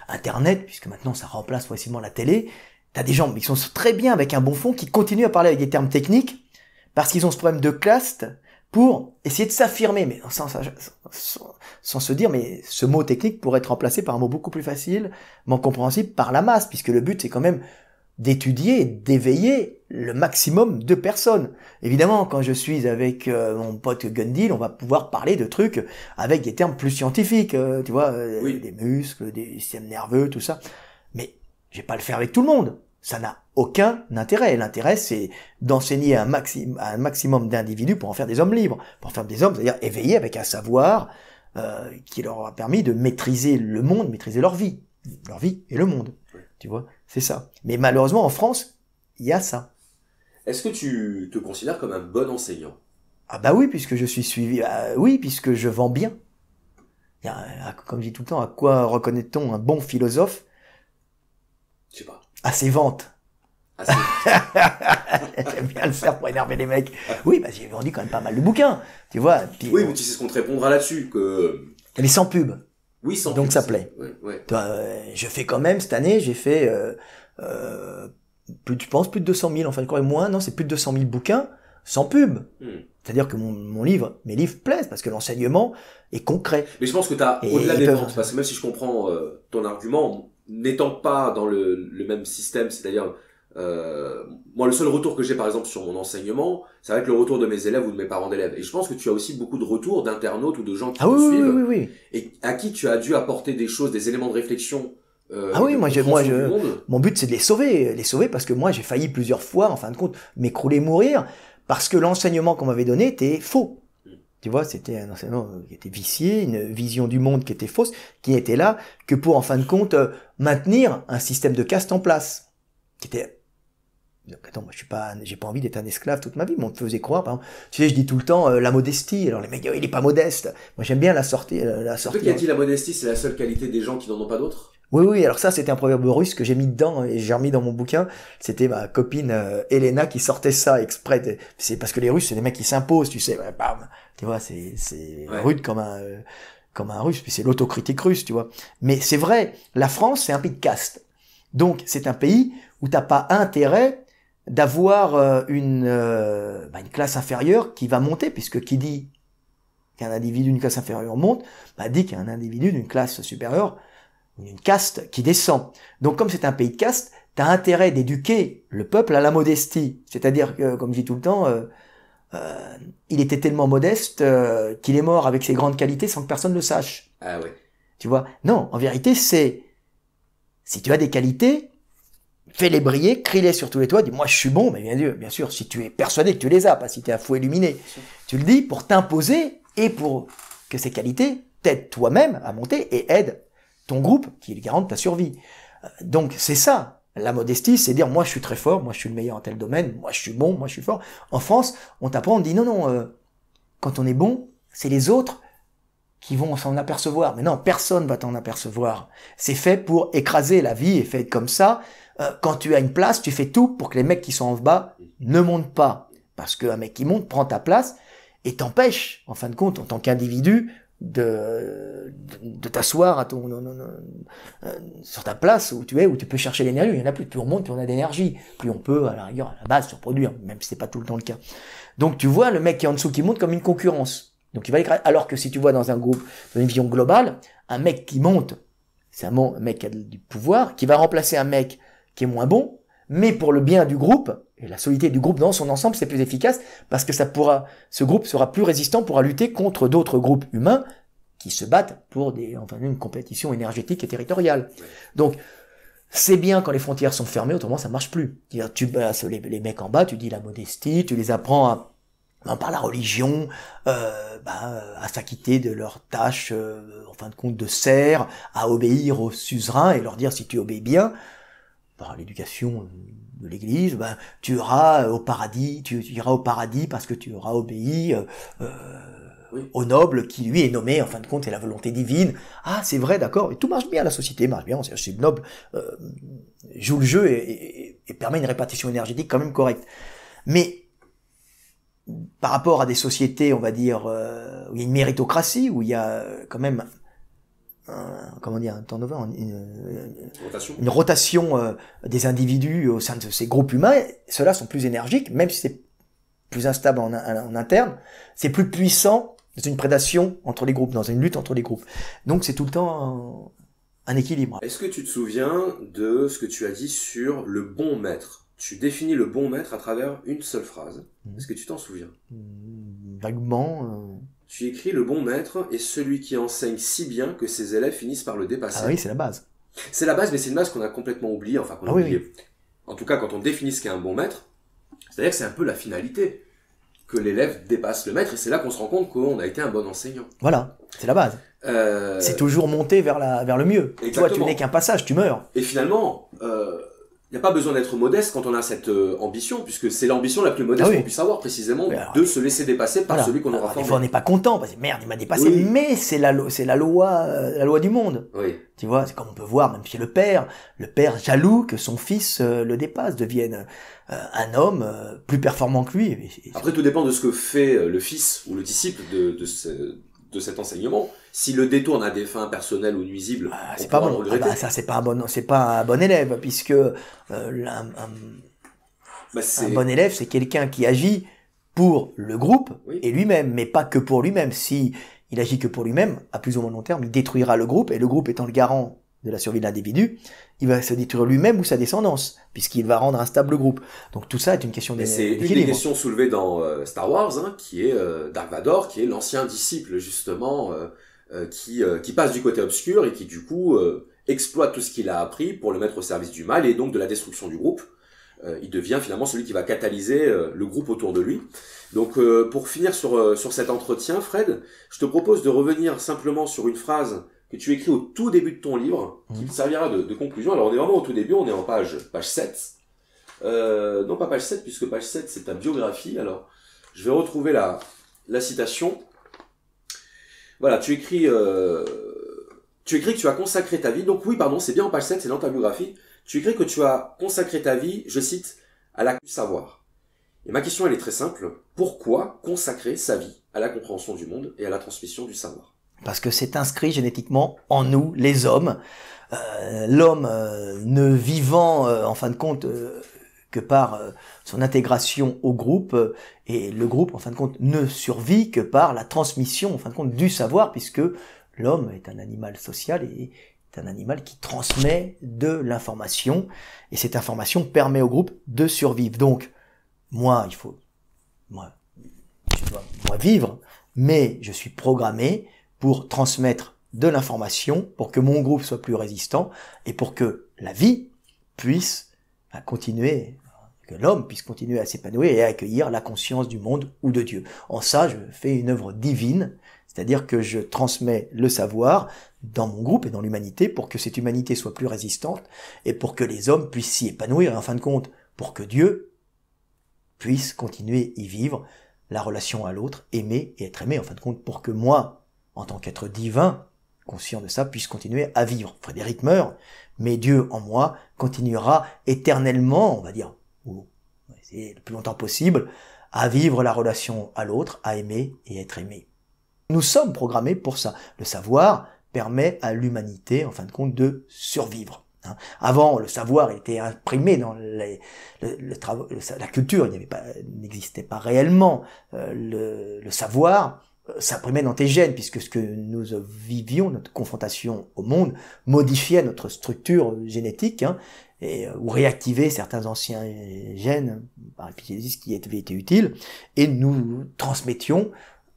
internet, puisque maintenant ça remplace facilement la télé. T'as des gens qui sont très bien avec un bon fond, qui continuent à parler avec des termes techniques, parce qu'ils ont ce problème de classe, pour essayer de s'affirmer, mais sans se dire, mais ce mot technique pourrait être remplacé par un mot beaucoup plus facile, mais compréhensible par la masse, puisque le but c'est quand même d'étudier et d'éveiller le maximum de personnes. Évidemment, quand je suis avec mon pote Gundil, on va pouvoir parler de trucs avec des termes plus scientifiques, tu vois, des muscles, des systèmes nerveux, tout ça. Mais je vais pas le faire avec tout le monde. Ça n'a aucun intérêt. L'intérêt, c'est d'enseigner à un maximum d'individus pour en faire des hommes libres, pour en faire des hommes, c'est-à-dire éveillés avec un savoir qui leur aura permis de maîtriser le monde, maîtriser leur vie et le monde. Tu vois, c'est ça. Mais malheureusement, en France, il y a ça. Est-ce que tu te considères comme un bon enseignant? Ah bah oui, puisque je suis suivi. Oui, puisque je vends bien. Comme je dis tout le temps, à quoi reconnaît-on un bon philosophe? Je sais pas. À ses ventes. J'aime bien le faire pour énerver les mecs. Oui, bah j'ai vendu quand même pas mal de bouquins, tu vois. Puis, oui, mais tu sais ce qu'on te répondra là-dessus, que... Elle est sans pub. Oui, sans donc pub, ça plaît. Toi, je fais quand même, cette année, j'ai fait plus de 200 000, enfin, je crois, moins, non, c'est plus de 200 000 bouquins sans pub. C'est-à-dire que mes livres plaisent, parce que l'enseignement est concret. Mais je pense que t'as, au-delà des ventes, parce que même si je comprends ton argument, n'étant pas dans le même système, c'est-à-dire, moi, le seul retour que j'ai, par exemple, sur mon enseignement, ça va être le retour de mes élèves ou de mes parents d'élèves. Et je pense que tu as aussi beaucoup de retours d'internautes ou de gens qui te suivent. Oui. Et à qui tu as dû apporter des choses, des éléments de réflexion. Mon but, c'est de les sauver parce que moi, j'ai failli plusieurs fois, en fin de compte, m'écrouler, mourir, parce que l'enseignement qu'on m'avait donné était faux. Tu vois, c'était un enseignement qui était vicié, une vision du monde qui était fausse, qui n'était là que pour, en fin de compte, maintenir un système de caste en place, qui était... Donc, attends, moi, j'ai pas envie d'être un esclave toute ma vie, mais on me faisait croire, par exemple, tu sais, je dis tout le temps, la modestie, alors les mecs, il est pas modeste. Moi, j'aime bien la sortie. Qui a dit la modestie, c'est la seule qualité des gens qui n'en ont pas d'autres? Oui, alors ça, c'était un proverbe russe que j'ai mis dedans, et j'ai remis dans mon bouquin. C'était ma copine, Elena, qui sortait ça exprès. C'est parce que les Russes, c'est des mecs qui s'imposent, tu sais, bam. Tu vois, c'est rude comme comme un russe, puis c'est l'autocritique russe, tu vois. Mais c'est vrai, la France, c'est un pays de caste. Donc, c'est un pays où t'as pas intérêt d'avoir une classe inférieure qui va monter, puisque qui dit qu'un individu d'une classe inférieure monte, dit qu'il y a un individu d'une classe supérieure, une caste qui descend. Donc, comme c'est un pays de caste, t'as intérêt d'éduquer le peuple à la modestie. C'est-à-dire que, comme je dis tout le temps, il était tellement modeste qu'il est mort avec ses grandes qualités sans que personne le sache. Ah ouais. Tu vois? Non, en vérité, c'est si tu as des qualités, fais-les briller, crie-les sur tous les toits, dis moi je suis bon, mais bien sûr, si tu es persuadé que tu les as, pas si tu es à fou illuminé. Tu le dis pour t'imposer et pour que ces qualités t'aident toi-même à monter et aident ton groupe qui est le garant de ta survie. Donc c'est ça. La modestie, c'est dire moi je suis très fort, moi je suis le meilleur en tel domaine, moi je suis bon, moi je suis fort. En France, on t'apprend, on te dit non, quand on est bon, c'est les autres qui vont s'en apercevoir. Mais non, personne va t'en apercevoir. C'est fait pour écraser, la vie est faite comme ça. Quand tu as une place, tu fais tout pour que les mecs qui sont en bas ne montent pas. Parce qu'un mec qui monte prend ta place et t'empêche, en fin de compte, en tant qu'individu, de t'asseoir à sur ta place où tu es, où tu peux chercher l'énergie. Il y en a plus, plus on monte, plus on a d'énergie, plus on peut, à la rigueur, à la base, se reproduire, même si c'est pas tout le temps le cas. Donc tu vois le mec qui est en dessous qui monte comme une concurrence. Donc il va écraser. Alors que si tu vois dans un groupe, dans une vision globale, un mec qui monte, c'est un mec qui a du pouvoir, qui va remplacer un mec qui est moins bon, mais pour le bien du groupe, et la solidité du groupe dans son ensemble, c'est plus efficace, parce que ce groupe sera plus résistant, pourra lutter contre d'autres groupes humains qui se battent pour une compétition énergétique et territoriale. Donc, c'est bien quand les frontières sont fermées, autrement ça marche plus. Tu passes les mecs en bas, tu dis la modestie, tu les apprends par la religion, à s'acquitter de leurs tâches, en fin de compte, de serfs, à obéir au suzerain et leur dire si tu obéis bien, par l'éducation de l'Église, tu iras au paradis, parce que tu auras obéi au noble qui lui est nommé, en fin de compte, c'est la volonté divine. Ah, c'est vrai, d'accord, et tout marche bien, la société marche bien, c'est le noble joue le jeu et permet une répartition énergétique quand même correcte. Mais par rapport à des sociétés, on va dire, où il y a une méritocratie, où il y a quand même un turnover, une rotation des individus au sein de ces groupes humains, ceux-là sont plus énergiques, même si c'est plus instable en interne, c'est plus puissant dans une prédation entre les groupes, dans une lutte entre les groupes. Donc c'est tout le temps un équilibre. Est-ce que tu te souviens de ce que tu as dit sur le bon maître? Tu définis le bon maître à travers une seule phrase. Est-ce que tu t'en souviens? Vaguement. Tu écris le bon maître est celui qui enseigne si bien que ses élèves finissent par le dépasser. Ah oui, c'est la base. C'est la base, mais c'est une base qu'on a complètement oubliée, qu'on a oubliée. Oui. En tout cas, quand on définit ce qu'est un bon maître, c'est-à-dire que c'est un peu la finalité, que l'élève dépasse le maître, et c'est là qu'on se rend compte qu'on a été un bon enseignant. Voilà, c'est la base. C'est toujours monter vers le mieux. Exactement. Toi, tu n'es qu'un passage, tu meurs. Et finalement, il n'y a pas besoin d'être modeste quand on a cette ambition, puisque c'est l'ambition la plus modeste qu'on puisse avoir, précisément, de se laisser dépasser par celui qu'on aura formé. Des fois, on n'est pas content, parce que merde, il m'a dépassé, mais c'est la loi du monde. Oui. Tu vois, c'est comme on peut voir, même chez le père jaloux que son fils le dépasse, devienne un homme plus performant que lui. Après, tout dépend de ce que fait le fils ou le disciple de cet enseignement. S'il le détourne à des fins personnelles ou nuisibles, c'est pas bon. Ça, c'est pas un bon élève, puisque un bon élève, c'est quelqu'un qui agit pour le groupe et lui-même, mais pas que pour lui-même. Si il agit que pour lui-même, à plus ou moins long terme, il détruira le groupe, et le groupe étant le garant de la survie de l'individu, il va se détruire lui-même ou sa descendance, puisqu'il va rendre instable le groupe. Donc tout ça est une question d'équilibre. C'est une des questions soulevées dans Star Wars, qui est Dark Vador, qui est l'ancien disciple justement, qui passe du côté obscur et qui du coup exploite tout ce qu'il a appris pour le mettre au service du mal et donc de la destruction du groupe. Il devient finalement celui qui va catalyser le groupe autour de lui. Donc pour finir sur cet entretien, Fred, je te propose de revenir simplement sur une phrase que tu écris au tout début de ton livre, qui te servira de conclusion. Alors on est vraiment au tout début, on est en page 7. Non pas page 7, puisque page 7 c'est ta biographie. Alors je vais retrouver la citation. Voilà, tu écris que tu as consacré ta vie, donc oui pardon, c'est bien en page 7, c'est dans ta biographie. Tu écris que tu as consacré ta vie, je cite, à la savoir. Et ma question elle est très simple, pourquoi consacrer sa vie à la compréhension du monde et à la transmission du savoir? parce que c'est inscrit génétiquement en nous, les hommes. L'homme ne vivant, en fin de compte, que par son intégration au groupe, et le groupe, en fin de compte, ne survit que par la transmission, en fin de compte, du savoir, puisque l'homme est un animal social et est un animal qui transmet de l'information, et cette information permet au groupe de survivre. Donc, moi, je dois vivre, mais je suis programmé pour transmettre de l'information, pour que mon groupe soit plus résistant, et pour que la vie puisse continuer, que l'homme puisse continuer à s'épanouir et à accueillir la conscience du monde ou de Dieu. En ça, je fais une œuvre divine, c'est-à-dire que je transmets le savoir dans mon groupe et dans l'humanité pour que cette humanité soit plus résistante et pour que les hommes puissent s'y épanouir et en fin de compte, pour que Dieu puisse continuer y vivre la relation à l'autre, aimer et être aimé, en fin de compte, pour que moi, en tant qu'être divin, conscient de ça, puisse continuer à vivre. Frédéric meurt, mais Dieu en moi continuera éternellement, on va dire, ou on va essayer le plus longtemps possible, à vivre la relation à l'autre, à aimer et être aimé. Nous sommes programmés pour ça. Le savoir permet à l'humanité, en fin de compte, de survivre. Avant, le savoir était imprimé dans la culture, n'existait pas réellement. Le savoir s'imprimait dans tes gènes, puisque ce que nous vivions, notre confrontation au monde, modifiait notre structure génétique, ou réactivait certains anciens gènes par épigénétique qui avaient été utiles, et nous transmettions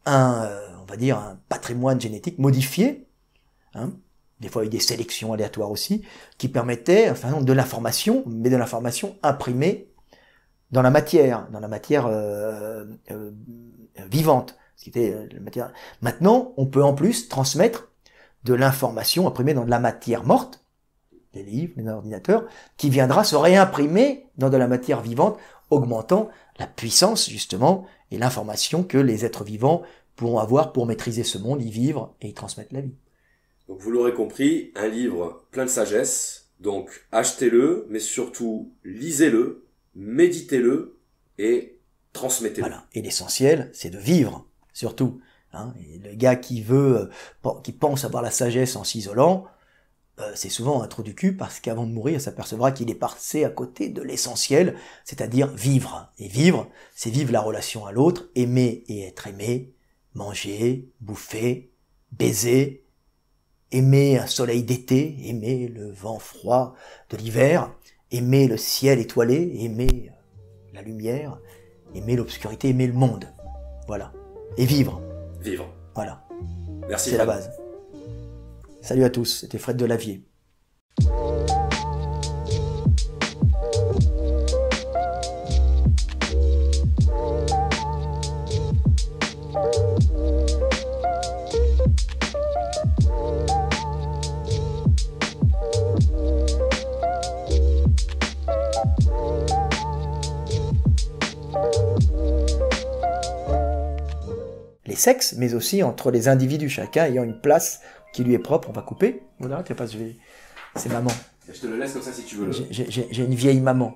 on va dire, un patrimoine génétique modifié, des fois avec des sélections aléatoires aussi, qui permettaient, enfin, de l'information, mais de l'information imprimée dans la matière vivante, ce qui était la matière. Maintenant, on peut en plus transmettre de l'information imprimée dans de la matière morte, les livres, les ordinateurs, qui viendra se réimprimer dans de la matière vivante, augmentant la puissance, justement, et l'information que les êtres vivants pourront avoir pour maîtriser ce monde, y vivre et y transmettre la vie. Donc vous l'aurez compris, un livre plein de sagesse, donc achetez-le, mais surtout lisez-le, méditez-le et transmettez-le. Voilà. Et l'essentiel, c'est de vivre, surtout. Et le gars qui pense avoir la sagesse en s'isolant, c'est souvent un trou du cul, parce qu'avant de mourir, il s'apercevra qu'il est passé à côté de l'essentiel, c'est-à-dire vivre. Et vivre, c'est vivre la relation à l'autre, aimer et être aimé, manger, bouffer, baiser, aimer un soleil d'été, aimer le vent froid de l'hiver, aimer le ciel étoilé, aimer la lumière, aimer l'obscurité, aimer le monde. Voilà. Et vivre. Vivre. Voilà. Merci. C'est la base. Salut à tous, c'était Fred Delavier. Les sexes, mais aussi entre les individus, chacun ayant une place qui lui est propre. On va couper. Voilà, c'est maman. Je te le laisse comme ça si tu veux. J'ai une vieille maman.